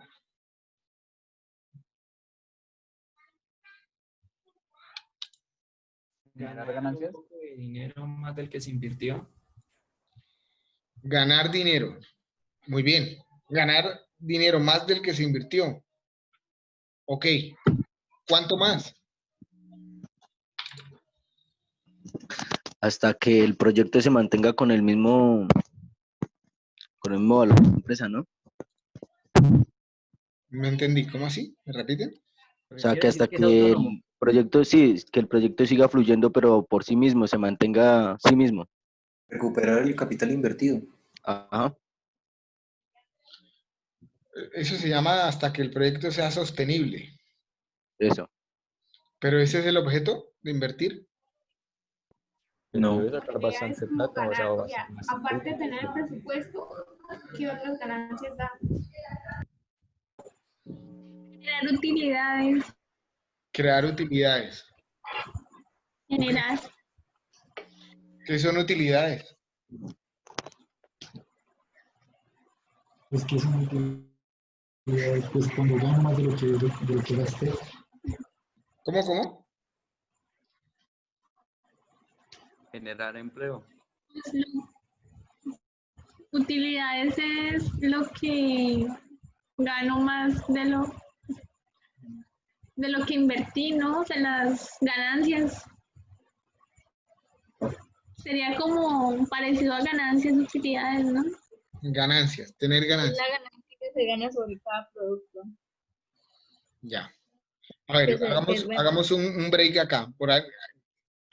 generar ganancias. Un poco de dinero más del que se invirtió. Ganar dinero. Muy bien. Ganar dinero más del que se invirtió. Ok. ¿Cuánto más? Hasta que el proyecto se mantenga con el mismo valor de la empresa, ¿no? No entendí. ¿Cómo así? ¿Me repiten? O sea, Quiero que decir hasta que es que autónomo. el proyecto, sí, que el proyecto siga fluyendo, pero por sí mismo, se mantenga a sí mismo. Recuperar el capital invertido. Ajá. Eso se llama hasta que el proyecto sea sostenible. Eso. ¿Pero ese es el objeto de invertir? No. Debe sacar bastante Es como plata, o sea, ganar, o o sea, bastante aparte de tener el dinero. presupuesto, ¿qué otras ganancias da? Generar utilidades. Crear utilidades. Generar. ¿Qué son utilidades? Pues que es una utilidad, pues cuando gano más de lo que gasté. ¿Cómo? Generar empleo. Utilidades es lo que gano más de lo que invertí, ¿no? De las ganancias. Sería como parecido a ganancias, utilidades, ¿no? Ganancias. Tener Es ganancias. la ganancia que se gana sobre cada producto. Ya. A ver, Que es bueno. hagamos un break acá. Por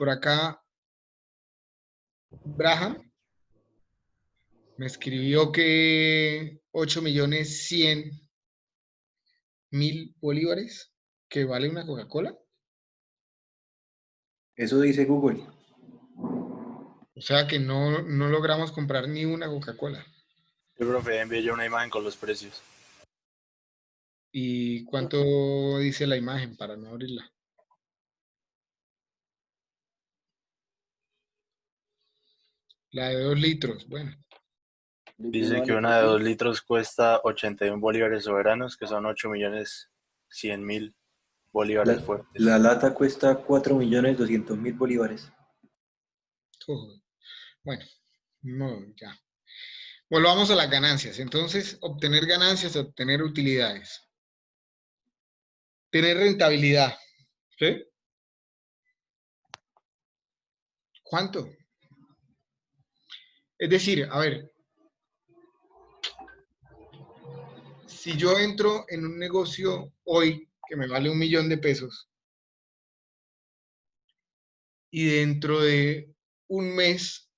acá, Braham me escribió que 8.100.000 bolívares, que vale una Coca-Cola. Eso dice Google. O sea que no logramos comprar ni una Coca-Cola. El profe envió yo una imagen con los precios. ¿Y cuánto dice la imagen para no abrirla? La de 2 litros. Bueno, Dice que una de 2 litros cuesta 81 bolívares soberanos, que son 8.100.000 bolívares fuertes. La lata cuesta 4.200.000 bolívares. joder. Bueno, no, ya. Volvamos a las ganancias. Entonces, obtener ganancias, obtener utilidades. Tener rentabilidad. ¿Sí? ¿Cuánto? Es decir, a ver, si yo entro en un negocio hoy que me vale 1.000.000 de pesos y dentro de un mes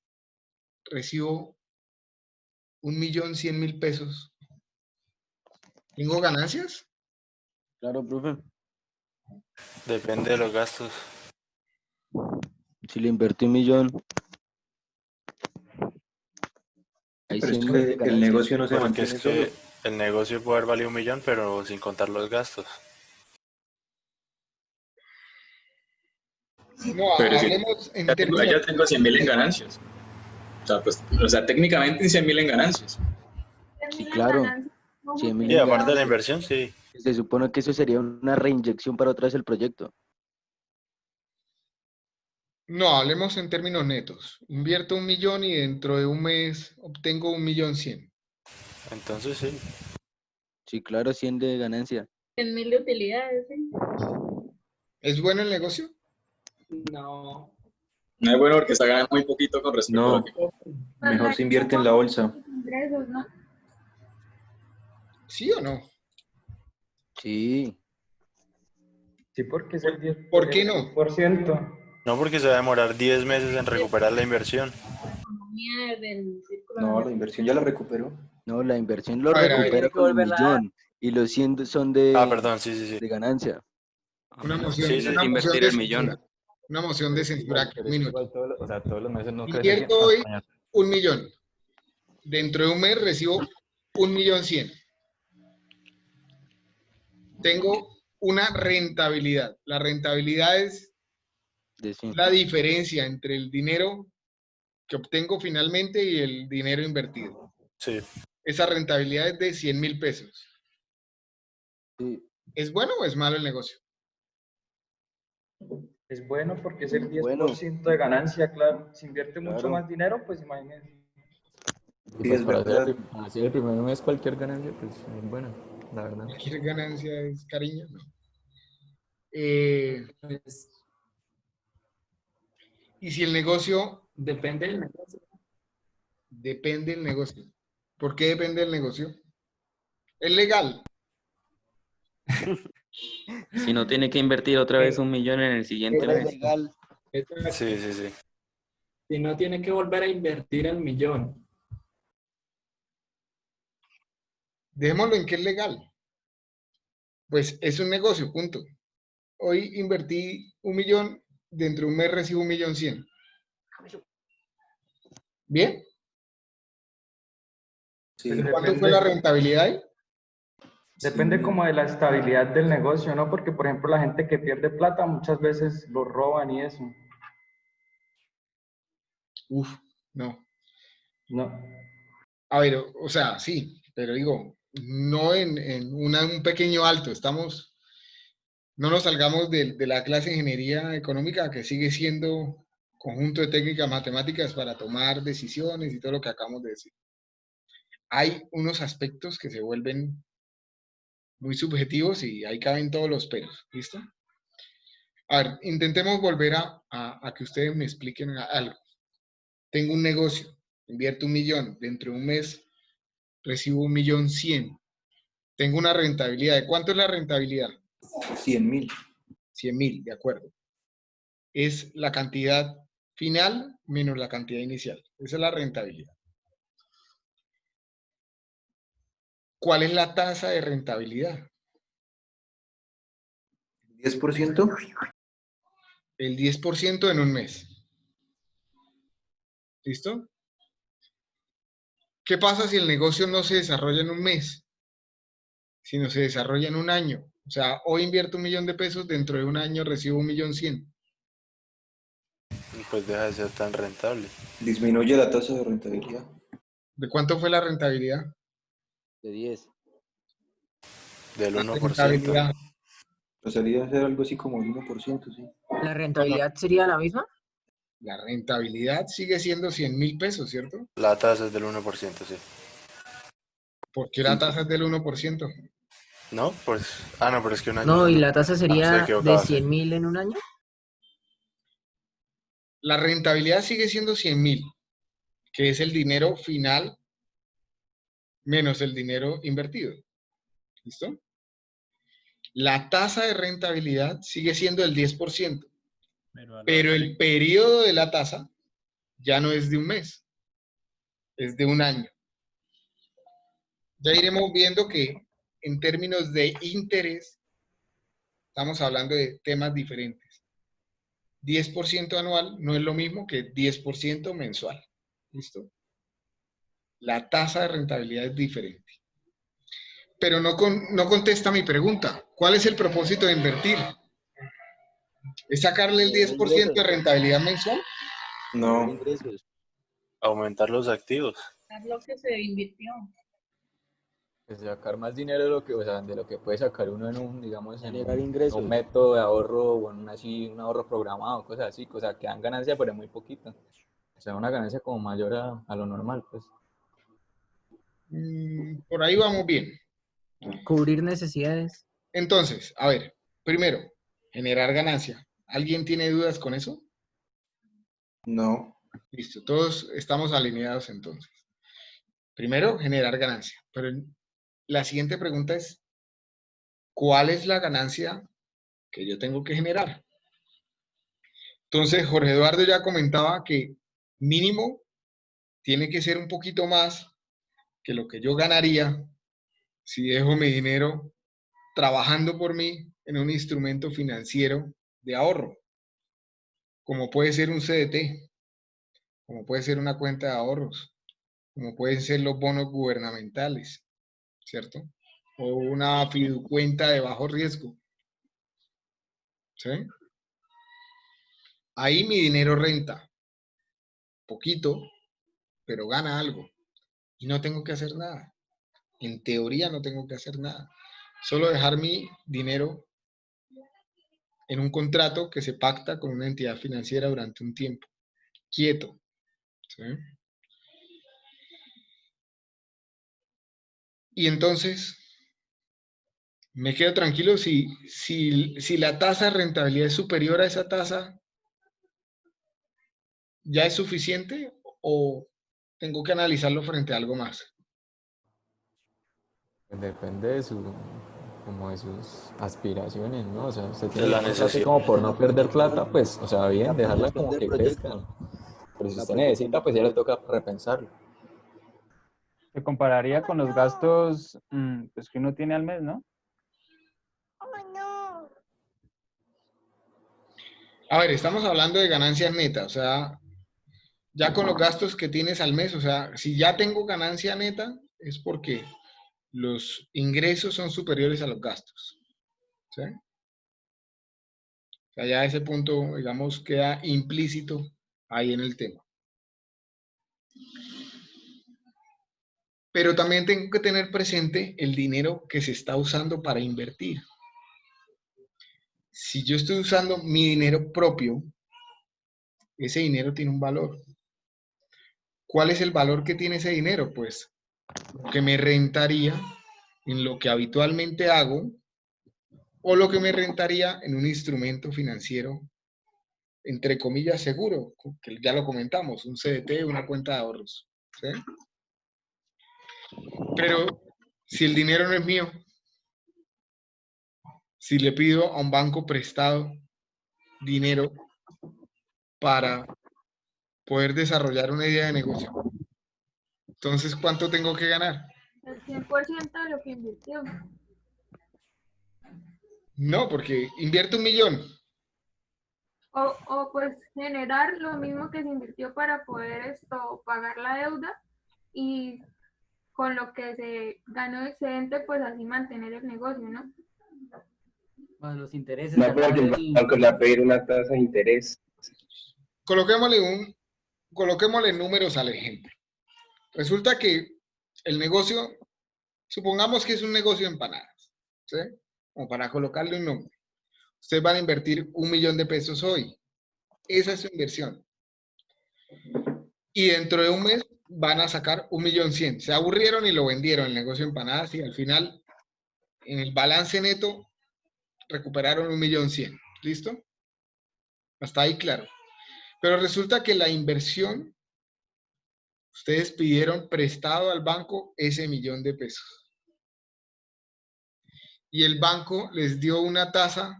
recibo 1.100.000 pesos, ¿tengo ganancias? Claro, profe. Depende de los gastos. Si le invertí 1.000.000, hay Pero es 100.000 que de el ganancia. negocio no se Porque mantiene es solo. que el negocio puede haber valido 1.000.000, pero sin contar los gastos. No, Pero si hablemos en ya términos... tengo 100.000 en ganancias. O sea, técnicamente 100.000 en ganancias. Sí, claro. 100.000 Y en aparte de la ganancias. inversión, sí. Se supone que eso sería una reinyección para otra vez el proyecto. No, hablemos en términos netos. Invierto 1.000.000 y dentro de un mes obtengo 1.100.000. Entonces sí. Sí, claro, 100 de ganancia. 100.000 de utilidades, ¿sí? ¿Es bueno el negocio? No. No es bueno porque está ganando muy poquito con respecto a lo No, que... mejor se invierte en la bolsa. Ingresos, ¿no? ¿Sí o no? Sí. Sí, porque es el 10, ¿Por qué el no? 10%. No, porque se va a demorar 10 meses en recuperar la inversión. Economía del círculo. No, la inversión ya la recuperó. No, la inversión lo A ver, recupera Tiene que con el volverla a dar. 1.000.000 y los 100 son Ah, perdón, sí. de ganancia. A Una menos moción, que Sí, sí. quieras una moción invertir de el millón. censura. Una moción de censura aquí, Pero un es que minuto. igual o sea, todos los meses no crece Invierto 100. No, hoy mañana. 1.000.000. Dentro de un mes recibo 1.100.000. Tengo una rentabilidad. La rentabilidad es De 100. la diferencia entre el dinero que obtengo finalmente y el dinero invertido. Sí. Esa rentabilidad es de 100.000 pesos. Sí. ¿Es bueno o es malo el negocio? Es bueno porque es el 10% Bueno, de ganancia, claro. Si invierte mucho claro. más dinero, pues imagínense. Y Sí, pues es para verdad. hacer el primer mes cualquier ganancia, pues es buena, la verdad. Cualquier ganancia es cariño, ¿no? Eh, Pues y si el negocio, depende del negocio. depende del negocio. ¿Por qué depende del negocio? Es legal. Si no tiene que invertir otra vez 1 millón en el siguiente Pero es mes. legal. Exacto. Sí, sí, sí. Si no tiene que volver a invertir el millón. Dejémoslo en que es legal. Pues es un negocio, punto. Hoy invertí 1 millón, dentro de un mes recibo 1.100.000. ¿Bien? Sí. Pues ¿Cuánto fue la depende, rentabilidad ahí? depende 100.000. como de la estabilidad del negocio, ¿no? Porque, por ejemplo, la gente que pierde plata muchas veces lo roban y eso. Uf, no. No. A ver, o sea, sí, pero digo, no en un pequeño alto. No nos salgamos de la clase de ingeniería económica, que sigue siendo conjunto de técnicas matemáticas para tomar decisiones y todo lo que acabamos de decir. Hay unos aspectos que se vuelven muy subjetivos y ahí caben todos los pelos, ¿listo? A ver, intentemos volver a que ustedes me expliquen algo. Tengo un negocio, invierto 1 millón, dentro de un mes recibo 1.100.000. Tengo una rentabilidad. ¿De cuánto es la rentabilidad? 100.000. 100.000, de acuerdo. Es la cantidad final menos la cantidad inicial. Esa es la rentabilidad. ¿Cuál es la tasa de rentabilidad? 10%. El 10% en un mes. ¿Listo? ¿Qué pasa si el negocio no se desarrolla en un mes, sino se desarrolla en un año? O sea, hoy invierto 1.000.000 de pesos, dentro de un año recibo 1.100.000. Pues deja de ser tan rentable. Disminuye la tasa de rentabilidad. ¿De cuánto fue la rentabilidad? De 10. Del La 1%. rentabilidad. Pasaría a ser algo así como el 1%, sí. ¿La rentabilidad sería la misma? La rentabilidad sigue siendo 100.000 pesos, ¿cierto? La tasa es del 1%, sí. ¿Por qué la Sí. tasa es del 1%? ¿No? Pues. Ah, no, pero es que un año es No, y uno. la tasa Estoy sería de equivocado, sí. 100.000 en un año. La rentabilidad sigue siendo 100.000, que es el dinero final menos el dinero invertido. ¿Listo? La tasa de rentabilidad sigue siendo el 10%, pero el periodo de la tasa ya no es de un mes, es de un año. Ya iremos viendo que en términos de interés estamos hablando de temas diferentes. 10% anual no es lo mismo que 10% mensual. ¿Listo? La tasa de rentabilidad es diferente. Pero no contesta mi pregunta. ¿Cuál es el propósito de invertir? ¿Es sacarle el Generar 10% de ingresos. rentabilidad mensual? Generar No. ingresos. Aumentar los activos. Es lo que se invirtió. Pues sacar más dinero de lo que, o sea, de lo que puede sacar uno en un, digamos, en Generar un ingresos. método de ahorro o en un ahorro programado, cosas así, cosas que dan ganancia, pero muy poquito. O sea, una ganancia como mayor a lo normal, pues. Por ahí vamos bien. Cubrir necesidades. Entonces, a ver, primero, generar ganancia. ¿Alguien tiene dudas con eso? No. Listo, todos estamos alineados entonces. Primero, generar ganancia. Pero la siguiente pregunta es, ¿cuál es la ganancia que yo tengo que generar? Entonces, Jorge Eduardo ya comentaba que mínimo tiene que ser un poquito más que lo que yo ganaría si dejo mi dinero trabajando por mí en un instrumento financiero de ahorro, como puede ser un CDT, como puede ser una cuenta de ahorros, como pueden ser los bonos gubernamentales, ¿cierto? O una fiducuenta de bajo riesgo, ¿sí? Ahí mi dinero renta, poquito, pero gana algo. Y no tengo que hacer nada. En teoría no tengo que hacer nada. Solo dejar mi dinero en un contrato que se pacta con una entidad financiera durante un tiempo. Quieto. ¿Sí? Y entonces, me quedo tranquilo si la tasa de rentabilidad es superior a esa tasa, ¿ya es suficiente o tengo que analizarlo frente a algo más? Depende de como de sus aspiraciones, ¿no? O sea, usted tiene la que así necesidad. como por no perder plata, pues, o sea, bien, dejarla como que crezca. Pero si usted necesita, pues ya le toca repensarlo. Se compararía con los gastos pues, que uno tiene al mes, ¿no? A ver, estamos hablando de ganancias netas, o sea, ya con los gastos que tienes al mes, o sea, si ya tengo ganancia neta, es porque los ingresos son superiores a los gastos. ¿Sí? O sea, ya ese punto, digamos, queda implícito ahí en el tema. Pero también tengo que tener presente el dinero que se está usando para invertir. Si yo estoy usando mi dinero propio, ese dinero tiene un valor. ¿Cuál es el valor que tiene ese dinero? Pues lo que me rentaría en lo que habitualmente hago o lo que me rentaría en un instrumento financiero, entre comillas, seguro, que ya lo comentamos, un CDT, una cuenta de ahorros. ¿Sí? Pero si el dinero no es mío, si le pido a un banco prestado dinero para poder desarrollar una idea de negocio, entonces, ¿cuánto tengo que ganar? El 100% de lo que invirtió. No, porque invierto 1 millón. O pues generar lo mismo que se invirtió para poder pagar la deuda y con lo que se ganó de excedente, pues así mantener el negocio, ¿no? Más los intereses. No, porque el banco le va a pedir una tasa de interés. Coloquémosle números al ejemplo. Resulta que el negocio, supongamos que es un negocio de empanadas, ¿sí? Como para colocarle un nombre. Ustedes van a invertir 1 millón de pesos hoy. Esa es su inversión. Y dentro de un mes van a sacar 1.100.000. Se aburrieron y lo vendieron el negocio de empanadas y al final, en el balance neto, recuperaron 1.100.000. ¿Listo? Hasta ahí claro. Pero resulta que la inversión, ustedes pidieron prestado al banco ese 1 millón de pesos. Y el banco les dio una tasa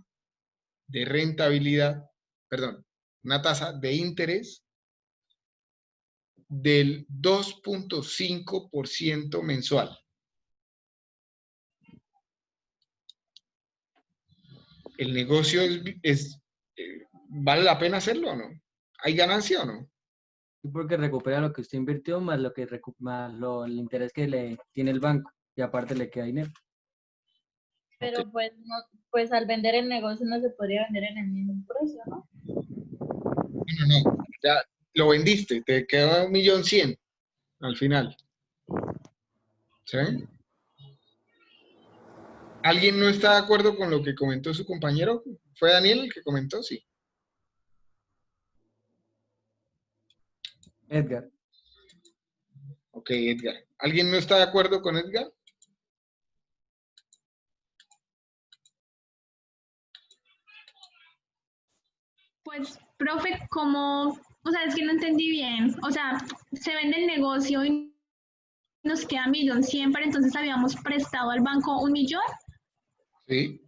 de rentabilidad, perdón, una tasa de interés del 2.5% mensual. ¿El negocio vale la pena hacerlo o no? ¿Hay ganancia o no? Porque recupera lo que usted invirtió más lo que el interés que le tiene el banco y aparte le queda dinero. Pero pues, no, pues al vender el negocio no se podría vender en el mismo precio, ¿no? No, ya lo vendiste, te quedó 1.100.000 al final. ¿Sí? ¿Alguien no está de acuerdo con lo que comentó su compañero? ¿Fue Daniel el que comentó? Sí. Edgar. Ok, Edgar. ¿Alguien no está de acuerdo con Edgar? Pues, profe, o sea, es que no entendí bien. O sea, se vende el negocio y nos queda 1.100.000, pero entonces habíamos prestado al banco 1 millón. Sí.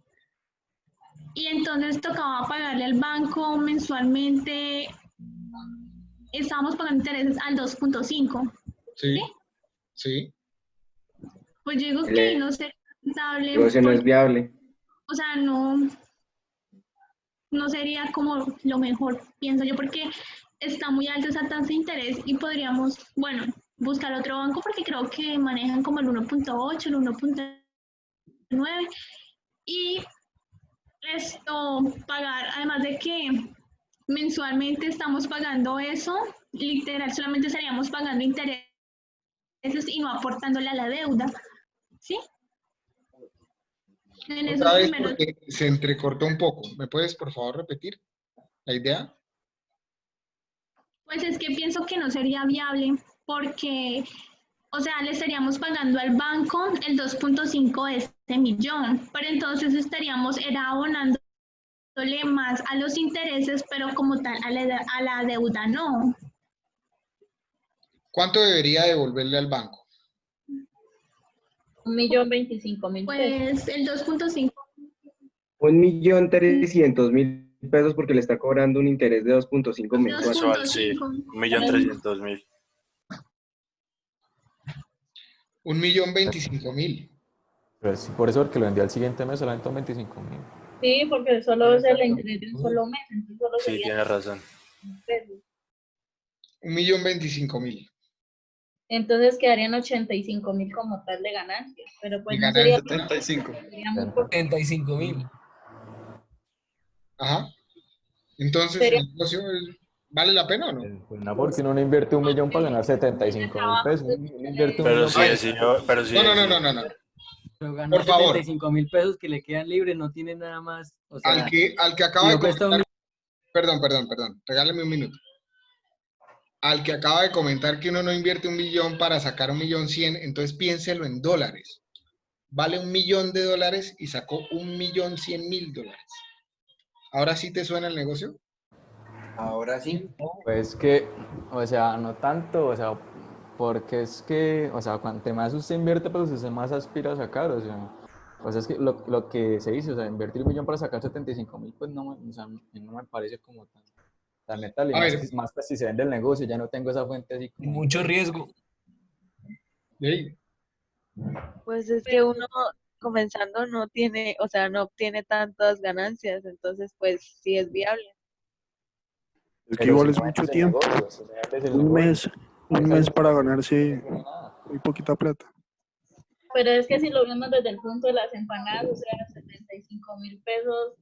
Y entonces tocaba pagarle al banco mensualmente, estábamos pagando intereses al 2.5. Sí. Sí. Pues yo digo que no sería rentable. El negocio no es viable. O sea, no sería como lo mejor, pienso yo, porque está muy alta esa tasa de interés y podríamos, bueno, buscar otro banco porque creo que manejan como el 1.8, el 1.9 y pagar, además de que mensualmente estamos pagando eso, literal solamente estaríamos pagando intereses y no aportándole a la deuda, ¿sí? En esos Otra vez primeros, porque se entrecortó un poco. ¿Me puedes, por favor, repetir la idea? pues es que pienso que no sería viable porque, o sea, le estaríamos pagando al banco el 2.5 de este millón, pero entonces estaríamos era abonándole más a los intereses, pero como tal a la deuda no. ¿Cuánto debería devolverle al banco? 1.025.000 pesos. Pues el 2.5. 1.300.000 pesos porque le está cobrando un interés de 2.5 mensual. Mensual, sí. 1.300.000. 1.025.000. Pero sí, por eso, porque lo vendió al siguiente mes solamente 25.000. Sí, porque solo es el interés de un solo mes, entonces solo Sí, sería tiene razón. pesos. 1.025.000. Entonces quedarían 85.000 como tal de ganancias, pero pues De no sería ganancia. 75. sería muy poco. 75.000. Ajá. Entonces, Sería- ¿el negocio vale la pena o no? Pues no, porque uno no invierte 1 millón para ganar 75.000 pesos. Uno invierte 1 Pero millón sí para... decidió, pero sí No. decidió. Pero ganar Por favor. 75.000 pesos que le quedan libres, no tiene nada más. O sea, Al que acaba si de no cuesta comentar, perdón, regáleme un minuto. Al que acaba de comentar que uno no invierte 1 millón para sacar 1.100.000, entonces piénselo en dólares. Vale $1 millón y sacó 1.100.000 dólares. ¿Ahora sí te suena el negocio? Ahora sí. Pues que, o sea, no tanto, o sea, porque es que, o sea, cuanto más usted invierte, pues usted más aspira a sacar, o sea es que lo que se dice, o sea, invertir 1 millón para sacar 75.000, pues no, o sea, no me parece como tan letal, y A ver. más que si se vende el negocio, ya no tengo esa fuente así como... Mucho riesgo. Sí. Pues es que uno comenzando no tiene, o sea, no obtiene tantas ganancias, entonces pues sí es viable. Es que Pero igual si es no mucho vendes el tiempo. negocio, si no vendes el Un negocio, mes para ganarse muy poquita plata. Pero es que si lo vemos desde el punto de las empanadas, o sea, 75.000 pesos,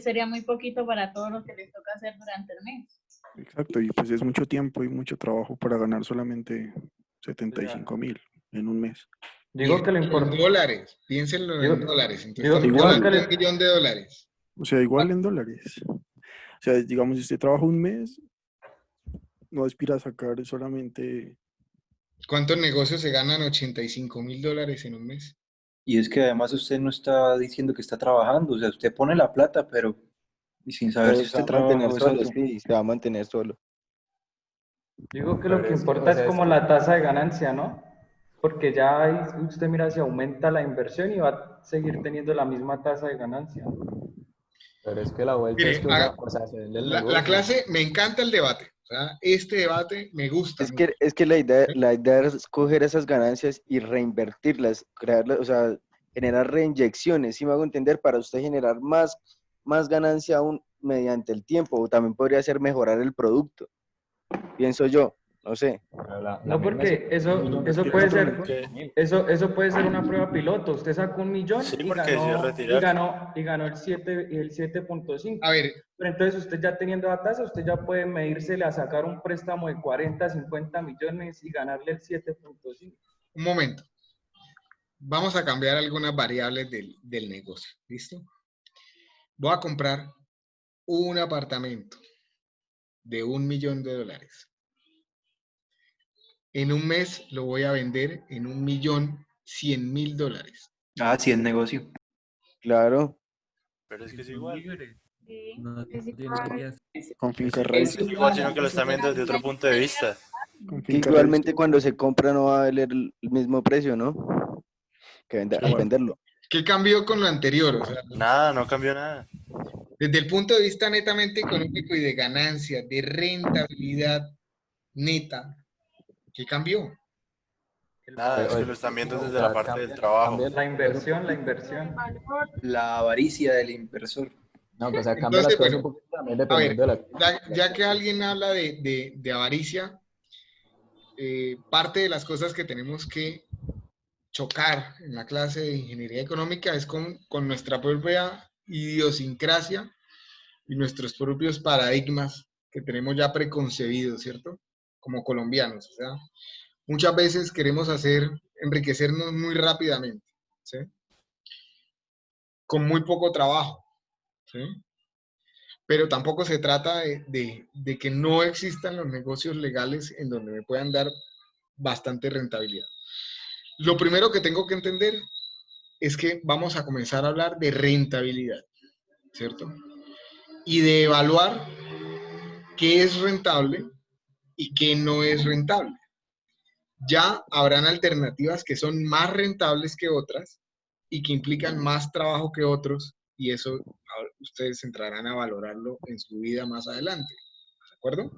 sería muy poquito para todo lo que les toca hacer durante el mes. Exacto, y pues es mucho tiempo y mucho trabajo para ganar solamente 75.000 en un mes. Digo que lo importante. En dólares, piénsenlo en dólares. Entonces, estamos igual, hablando de $1 millón. O sea, igual en dólares. O sea, digamos, si usted trabaja un mes, no aspira a sacar solamente... ¿Cuántos negocios se ganan $85.000 en un mes? Y es que además usted no está diciendo que está trabajando, o sea, usted pone la plata, pero y sin saber Pero si se va usted a mantener trabaja o es solo, otro. sí, se va a mantener solo. Digo que lo que importa es como la tasa de ganancia, ¿no? Porque ya ahí usted mira si aumenta la inversión y va a seguir teniendo la misma tasa de ganancia. Pero es que la vuelta Mire, es que uno, o sea, se vende el la negocio. clase, me encanta el debate. O sea, este debate me gusta. Es que la idea es coger esas ganancias y reinvertirlas, crearlas, o sea, generar reinyecciones, ¿sí me hago entender? Para usted generar más ganancia aún mediante el tiempo, o también podría ser mejorar el producto, pienso yo, no sé. No, porque eso puede ser una prueba piloto. Usted sacó 1 millón Sí, y porque si es ganó retirar. el 7.5. A ver. Pero entonces usted ya teniendo la tasa, usted ya puede medírsele a sacar un préstamo de 40, 50 millones y ganarle el 7.5. Un momento. Vamos a cambiar algunas variables del negocio. ¿Listo? Voy a comprar un apartamento de $1 millón. En un mes lo voy a vender en $1.100.000. Ah, sí, es negocio. Claro. Pero es que es igual. Con finca Es raíz. igual, sino que lo están viendo desde otro punto de vista. Que igualmente cuando se compra no va a valer el mismo precio, ¿no? Que al venderlo. ¿Qué cambió con lo anterior? O sea, Nada, no cambió nada. desde el punto de vista netamente económico y de ganancia, de rentabilidad neta, ¿qué cambió? Nada, es que lo están viendo desde la parte del trabajo. La inversión. La avaricia del inversor. No, pues o sea, cambia las cosas un poquito también dependiendo de la... Ya que alguien habla de avaricia, parte de las cosas que tenemos que chocar en la clase de ingeniería económica es con nuestra propia idiosincrasia y nuestros propios paradigmas que tenemos ya preconcebidos, ¿cierto? Como colombianos, o sea, muchas veces queremos enriquecernos muy rápidamente, ¿sí? con muy poco trabajo, ¿sí? Pero tampoco se trata de que no existan los negocios legales en donde me puedan dar bastante rentabilidad. Lo primero que tengo que entender es que vamos a comenzar a hablar de rentabilidad, ¿cierto? Y de evaluar qué es rentable y qué no es rentable. Ya habrán alternativas que son más rentables que otras y que implican más trabajo que otros, y eso ustedes entrarán a valorarlo en su vida más adelante, ¿de acuerdo?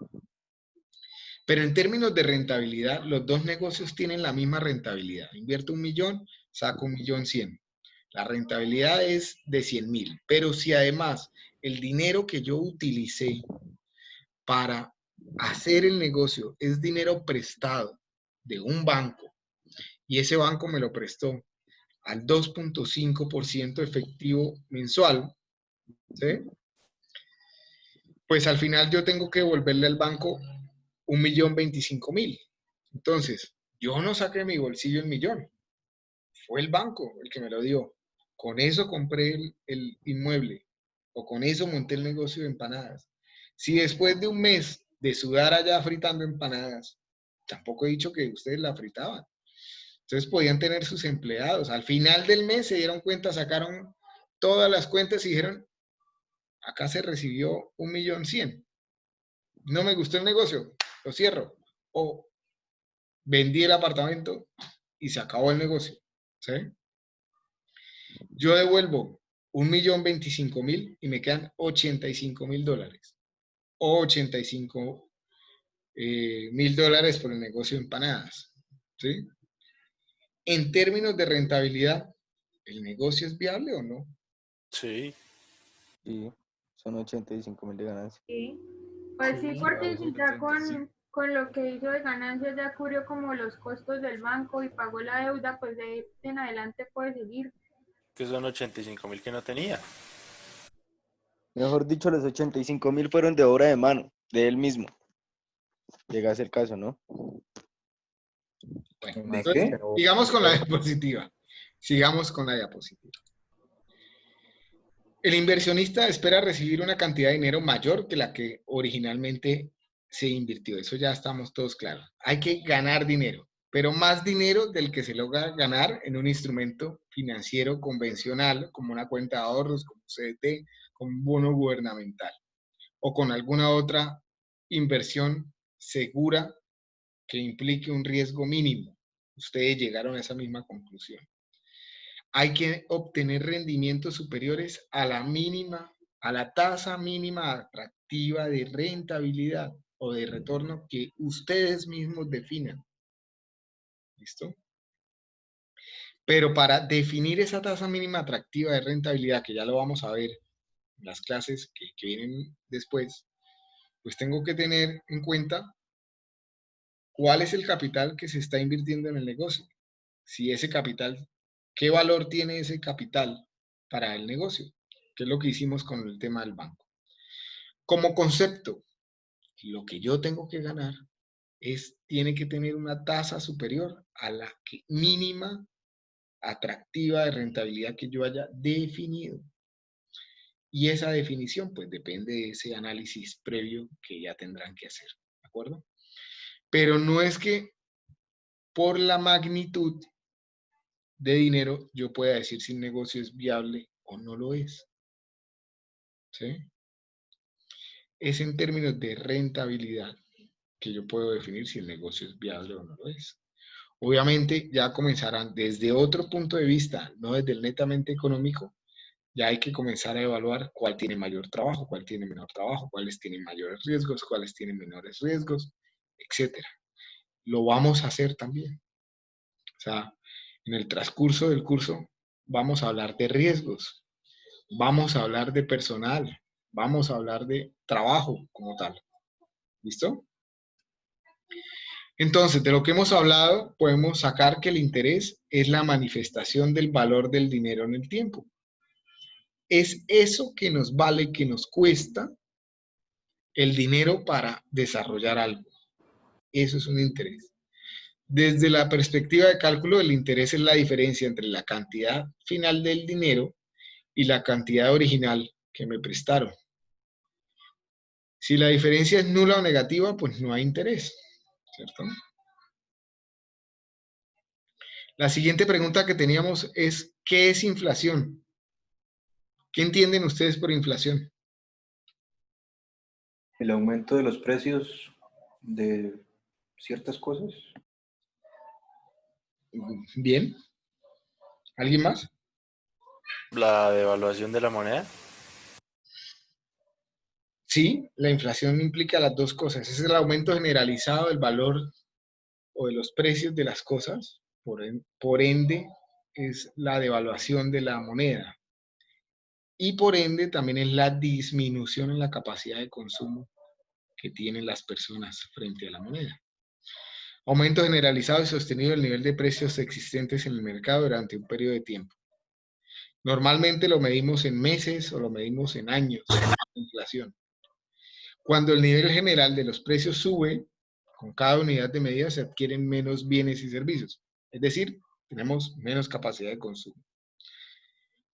Pero en términos de rentabilidad, los dos negocios tienen la misma rentabilidad. Invierto 1.000.000, saco 1.100.000. La rentabilidad es de 100.000, pero si además el dinero que yo utilicé para hacer el negocio es dinero prestado de un banco y ese banco me lo prestó al 2.5% efectivo mensual, ¿sí? Pues al final yo tengo que devolverle al banco 1.025.000. Entonces, yo no saqué de mi bolsillo el millón, fue el banco el que me lo dio. Con eso compré el inmueble o con eso monté el negocio de empanadas. Si después de un mes de sudar allá fritando empanadas, tampoco he dicho que ustedes la fritaban. Entonces podían tener sus empleados. Al final del mes se dieron cuenta, sacaron todas las cuentas y dijeron, acá se recibió 1.100.000. No me gustó el negocio, lo cierro. O vendí el apartamento y se acabó el negocio, ¿sí? Yo devuelvo 1.025.000 y me quedan $85.000 o $85.000 por el negocio de empanadas, ¿sí? En términos de rentabilidad, ¿el negocio es viable o no? Sí. Sí, son 85.000 de ganancia. Sí, pues sí, porque si ya con lo que hizo de ganancias ya cubrió como los costos del banco y pagó la deuda, pues de ahí en adelante puede seguir. Que son 85.000 que no tenía. Mejor dicho, los 85.000 fueron de obra de mano, de él mismo. Llega a ser el caso, ¿no? Bueno, entonces, sigamos con la diapositiva. Sigamos con la diapositiva. El inversionista espera recibir una cantidad de dinero mayor que la que originalmente se invirtió. Eso ya estamos todos claros. Hay que ganar dinero, pero más dinero del que se logra ganar en un instrumento financiero convencional, como una cuenta de ahorros, como CDT, como un bono gubernamental, o con alguna otra inversión segura que implique un riesgo mínimo. Ustedes llegaron a esa misma conclusión. Hay que obtener rendimientos superiores a la tasa mínima atractiva de rentabilidad o de retorno que ustedes mismos definan. ¿Listo? Pero para definir esa tasa mínima atractiva de rentabilidad, que ya lo vamos a ver en las clases que vienen después, pues tengo que tener en cuenta cuál es el capital que se está invirtiendo en el negocio. Si ese capital, ¿qué valor tiene ese capital para el negocio? Que es lo que hicimos con el tema del banco. Como concepto, lo que yo tengo que ganar tiene que tener una tasa superior a la mínima atractiva de rentabilidad que yo haya definido. Y esa definición, pues, depende de ese análisis previo que ya tendrán que hacer, ¿de acuerdo? Pero no es que por la magnitud de dinero yo pueda decir si un negocio es viable o no lo es. ¿Sí? Es en términos de rentabilidad que yo puedo definir si el negocio es viable o no lo es. Obviamente ya comenzarán desde otro punto de vista, no desde el netamente económico, ya hay que comenzar a evaluar cuál tiene mayor trabajo, cuál tiene menor trabajo, cuáles tienen mayores riesgos, cuáles tienen menores riesgos, etcétera. Lo vamos a hacer también. O sea, en el transcurso del curso vamos a hablar de riesgos, vamos a hablar de personal, vamos a hablar de trabajo como tal. ¿Listo? Entonces, de lo que hemos hablado, podemos sacar que el interés es la manifestación del valor del dinero en el tiempo. Es eso que nos vale, que nos cuesta el dinero para desarrollar algo. Eso es un interés. Desde la perspectiva de cálculo, el interés es la diferencia entre la cantidad final del dinero y la cantidad original que me prestaron. Si la diferencia es nula o negativa, pues no hay interés, ¿cierto? La siguiente pregunta que teníamos es, ¿qué es inflación? ¿Qué entienden ustedes por inflación? El aumento de los precios de ciertas cosas. Bien. ¿Alguien más? La devaluación de la moneda. Sí, la inflación implica las dos cosas. Es el aumento generalizado del valor o de los precios de las cosas. Por ende, es la devaluación de la moneda. Y por ende, también es la disminución en la capacidad de consumo que tienen las personas frente a la moneda. Aumento generalizado y sostenido del nivel de precios existentes en el mercado durante un periodo de tiempo. Normalmente lo medimos en meses o lo medimos en años, inflación. Cuando el nivel general de los precios sube, con cada unidad de medida se adquieren menos bienes y servicios. Es decir, tenemos menos capacidad de consumo.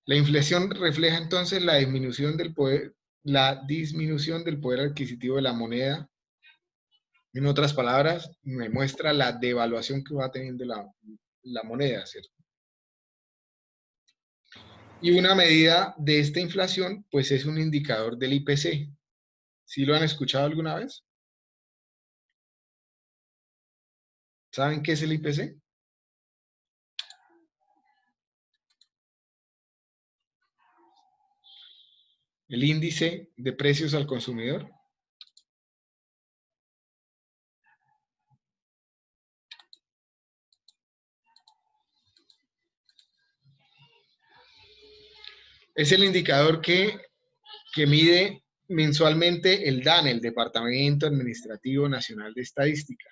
La inflación refleja entonces la disminución del poder adquisitivo de la moneda. En otras palabras, me muestra la devaluación que va teniendo la moneda, ¿cierto? Y una medida de esta inflación, pues es un indicador del IPC. ¿Sí lo han escuchado alguna vez? ¿Saben qué es el IPC? El índice de precios al consumidor. Es el indicador que mide mensualmente el DANE, el Departamento Administrativo Nacional de Estadística,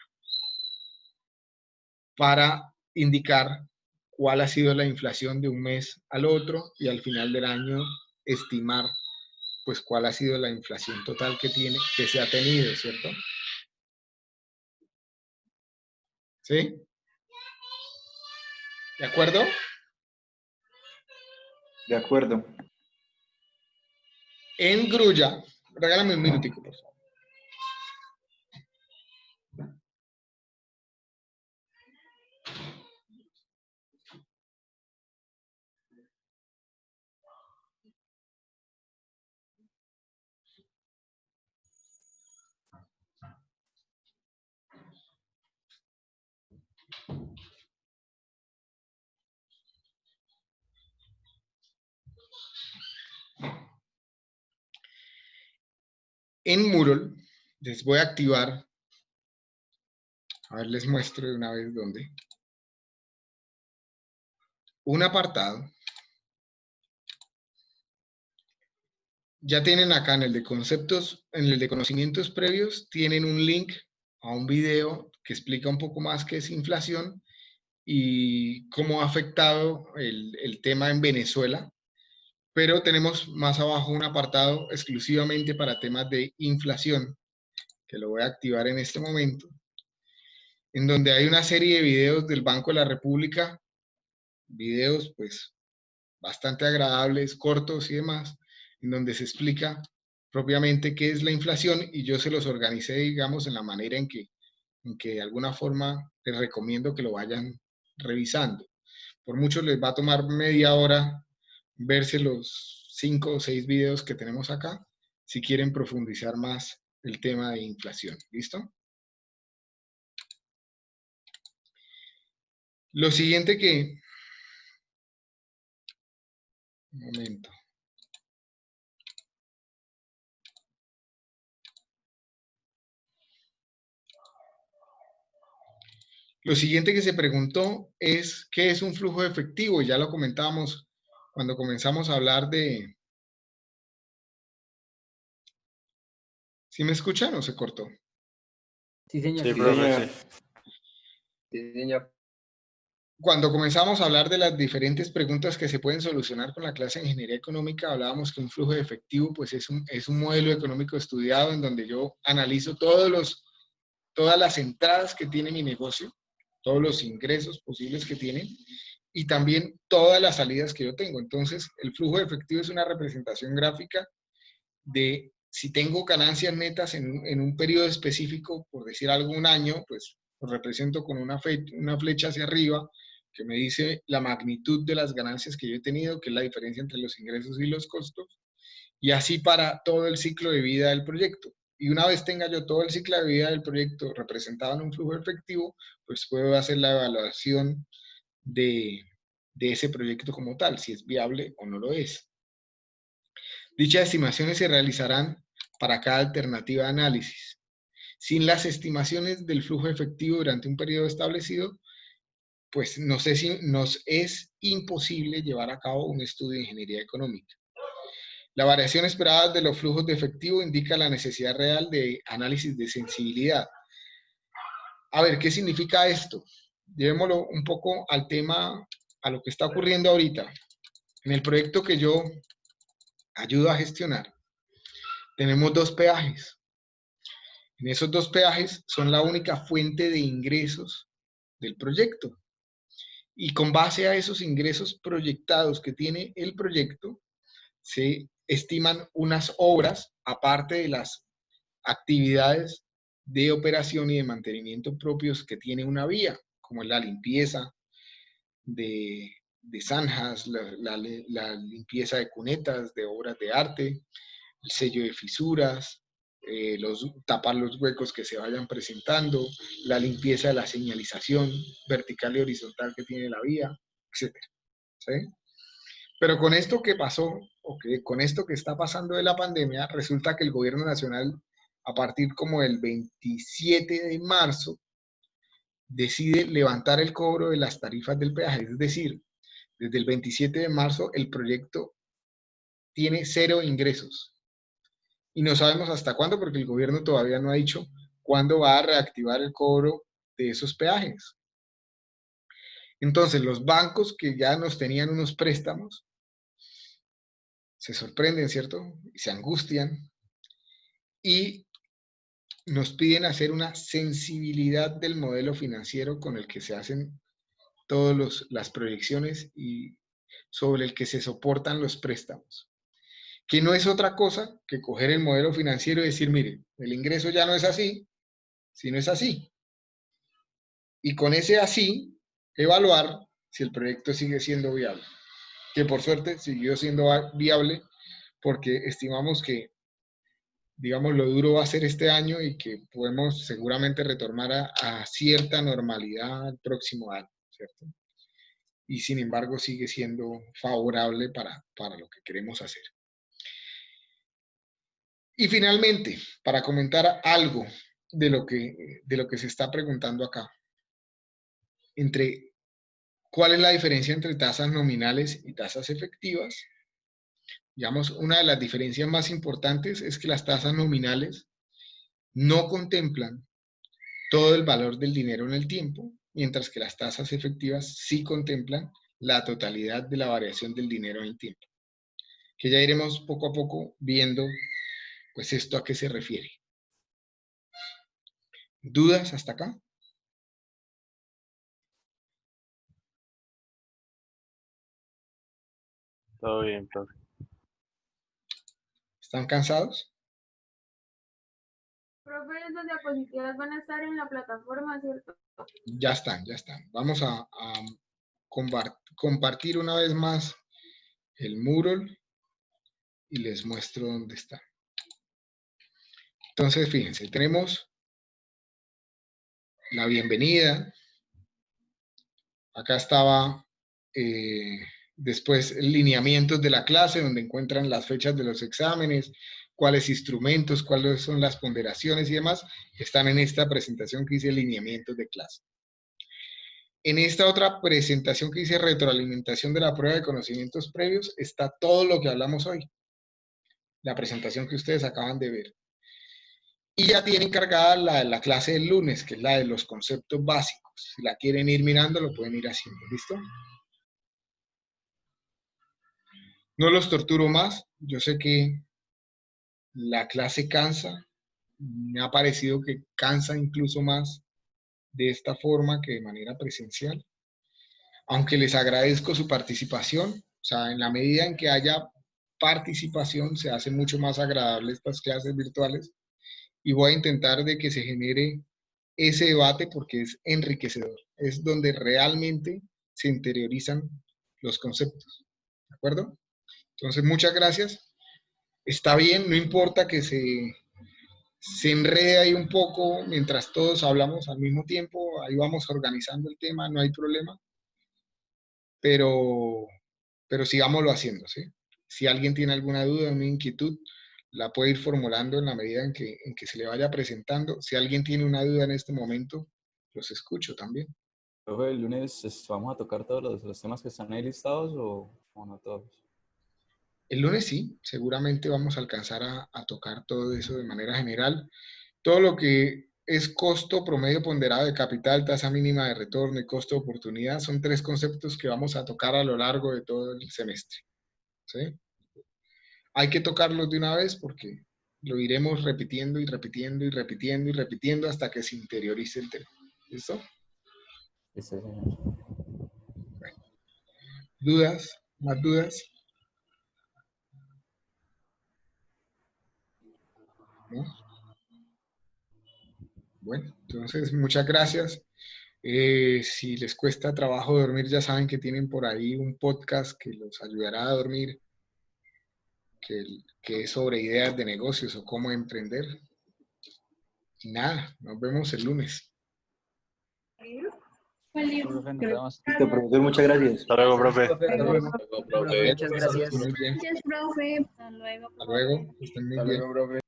para indicar cuál ha sido la inflación de un mes al otro y al final del año estimar pues cuál ha sido la inflación total que se ha tenido, ¿cierto? ¿Sí? ¿De acuerdo? De acuerdo. En grulla, regálame un minutico, por favor. En Moodle les voy a activar, a ver, les muestro de una vez dónde, un apartado. Ya tienen acá en el de conceptos, en el de conocimientos previos, tienen un link a un video que explica un poco más qué es inflación y cómo ha afectado el tema en Venezuela. Pero tenemos más abajo un apartado exclusivamente para temas de inflación, que lo voy a activar en este momento, en donde hay una serie de videos del Banco de la República, videos pues bastante agradables, cortos y demás, en donde se explica propiamente qué es la inflación y yo se los organicé, digamos, en la manera en que de alguna forma les recomiendo que lo vayan revisando. Por mucho les va a tomar media hora verse los 5 o 6 videos que tenemos acá, si quieren profundizar más el tema de inflación. ¿Listo? Lo siguiente que... Un momento. Lo siguiente que se preguntó es, ¿qué es un flujo de efectivo? Ya lo comentábamos cuando comenzamos a hablar de... ¿Sí me escuchan o se cortó? Sí, señor. Sí, profe, sí. Sí, señor. Cuando comenzamos a hablar de las diferentes preguntas que se pueden solucionar con la clase de Ingeniería Económica, hablábamos que un flujo de efectivo pues es un modelo económico estudiado en donde yo analizo todas las entradas que tiene mi negocio, todos los ingresos posibles que tienen, y también todas las salidas que yo tengo. Entonces, el flujo de efectivo es una representación gráfica de si tengo ganancias netas en un periodo específico, por decir algo, un año, pues lo represento con una flecha hacia arriba que me dice la magnitud de las ganancias que yo he tenido, que es la diferencia entre los ingresos y los costos, y así para todo el ciclo de vida del proyecto. Y una vez tenga yo todo el ciclo de vida del proyecto representado en un flujo efectivo, pues puedo hacer la evaluación de ese proyecto como tal, si es viable o no lo es. Dichas estimaciones se realizarán para cada alternativa de análisis. Sin las estimaciones del flujo efectivo durante un periodo establecido, pues nos es imposible llevar a cabo un estudio de ingeniería económica. La variación esperada de los flujos de efectivo indica la necesidad real de análisis de sensibilidad. A ver, ¿qué significa esto? Llevémoslo un poco al tema, a lo que está ocurriendo ahorita. En el proyecto que yo ayudo a gestionar, tenemos 2 peajes. En esos 2 peajes son la única fuente de ingresos del proyecto. Y con base a esos ingresos proyectados que tiene el proyecto, se estiman unas obras, aparte de las actividades de operación y de mantenimiento propios que tiene una vía, como es la limpieza de zanjas, la limpieza de cunetas, de obras de arte, el sello de fisuras, tapar los huecos que se vayan presentando, la limpieza de la señalización vertical y horizontal que tiene la vía, etc. ¿Sí? Pero con esto que pasó, o que con esto que está pasando de la pandemia, resulta que el gobierno nacional, a partir como del 27 de marzo, decide levantar el cobro de las tarifas del peaje. Es decir, desde el 27 de marzo el proyecto tiene 0 ingresos. Y no sabemos hasta cuándo, porque el gobierno todavía no ha dicho cuándo va a reactivar el cobro de esos peajes. Entonces, los bancos que ya nos tenían unos préstamos se sorprenden, ¿cierto? Y se angustian y nos piden hacer una sensibilidad del modelo financiero con el que se hacen todas las proyecciones y sobre el que se soportan los préstamos. Que no es otra cosa que coger el modelo financiero y decir, mire, el ingreso ya no es así, sino es así. Y con ese así, evaluar si el proyecto sigue siendo viable. Que por suerte siguió siendo viable porque estimamos que, digamos, lo duro va a ser este año y que podemos seguramente retornar a cierta normalidad el próximo año, ¿cierto? Y sin embargo sigue siendo favorable para lo que queremos hacer. Y finalmente, para comentar algo de lo que se está preguntando acá, ¿cuál es la diferencia entre tasas nominales y tasas efectivas? Digamos, una de las diferencias más importantes es que las tasas nominales no contemplan todo el valor del dinero en el tiempo, mientras que las tasas efectivas sí contemplan la totalidad de la variación del dinero en el tiempo. Que ya iremos poco a poco viendo, pues, esto a qué se refiere. ¿Dudas hasta acá? Todo bien, profe. ¿Están cansados? Profe, esas diapositivas van a estar en la plataforma, ¿cierto? Ya están, ya están. Vamos a compartir una vez más el Moodle y les muestro dónde está. Entonces, fíjense, tenemos la bienvenida. Acá estaba después lineamientos de la clase, donde encuentran las fechas de los exámenes, cuáles instrumentos, cuáles son las ponderaciones y demás, están en esta presentación que hice lineamientos de clase. En esta otra presentación que hice retroalimentación de la prueba de conocimientos previos, está todo lo que hablamos hoy. La presentación que ustedes acaban de ver. Y ya tienen cargada la clase del lunes, que es la de los conceptos básicos. Si la quieren ir mirando, lo pueden ir haciendo. ¿Listo? No los torturo más. Yo sé que la clase cansa. Me ha parecido que cansa incluso más de esta forma que de manera presencial. aunque les agradezco su participación, o sea, en la medida en que haya participación, se hace mucho más agradable estas clases virtuales y voy a intentar de que se genere ese debate porque es enriquecedor, es donde realmente se interiorizan los conceptos, ¿de acuerdo? Entonces, muchas gracias. Está bien, no importa que se enrede ahí un poco mientras todos hablamos al mismo tiempo, ahí vamos organizando el tema, no hay problema, pero sigámoslo haciendo, ¿sí? Si alguien tiene alguna duda, una inquietud, la puede ir formulando en la medida en que se le vaya presentando. Si alguien tiene una duda en este momento, los escucho también. Profe, el lunes vamos a tocar todos los temas que están ahí listados o no todos. El lunes sí, seguramente vamos a alcanzar a tocar todo eso de manera general. Todo lo que es costo promedio ponderado de capital, tasa mínima de retorno y costo de oportunidad son 3 conceptos que vamos a tocar a lo largo de todo el semestre, ¿sí? Hay que tocarlos de una vez porque lo iremos repitiendo y repitiendo y repitiendo y repitiendo hasta que se interiorice el tema. ¿Listo? Sí, señor. Bueno. ¿Dudas? ¿Más dudas? ¿No? Bueno, entonces muchas gracias. Si les cuesta trabajo dormir, ya saben que tienen por ahí un podcast que los ayudará a dormir, que es sobre ideas de negocios o cómo emprender. Y nada, nos vemos el lunes. Profe, nos vemos. Listo, profesor, muchas gracias. Hasta luego, profe. Hasta luego. Profe. Muchas gracias. Muy bien. Gracias, profe. Hasta luego. Hasta luego. Que estén muy bien. profe.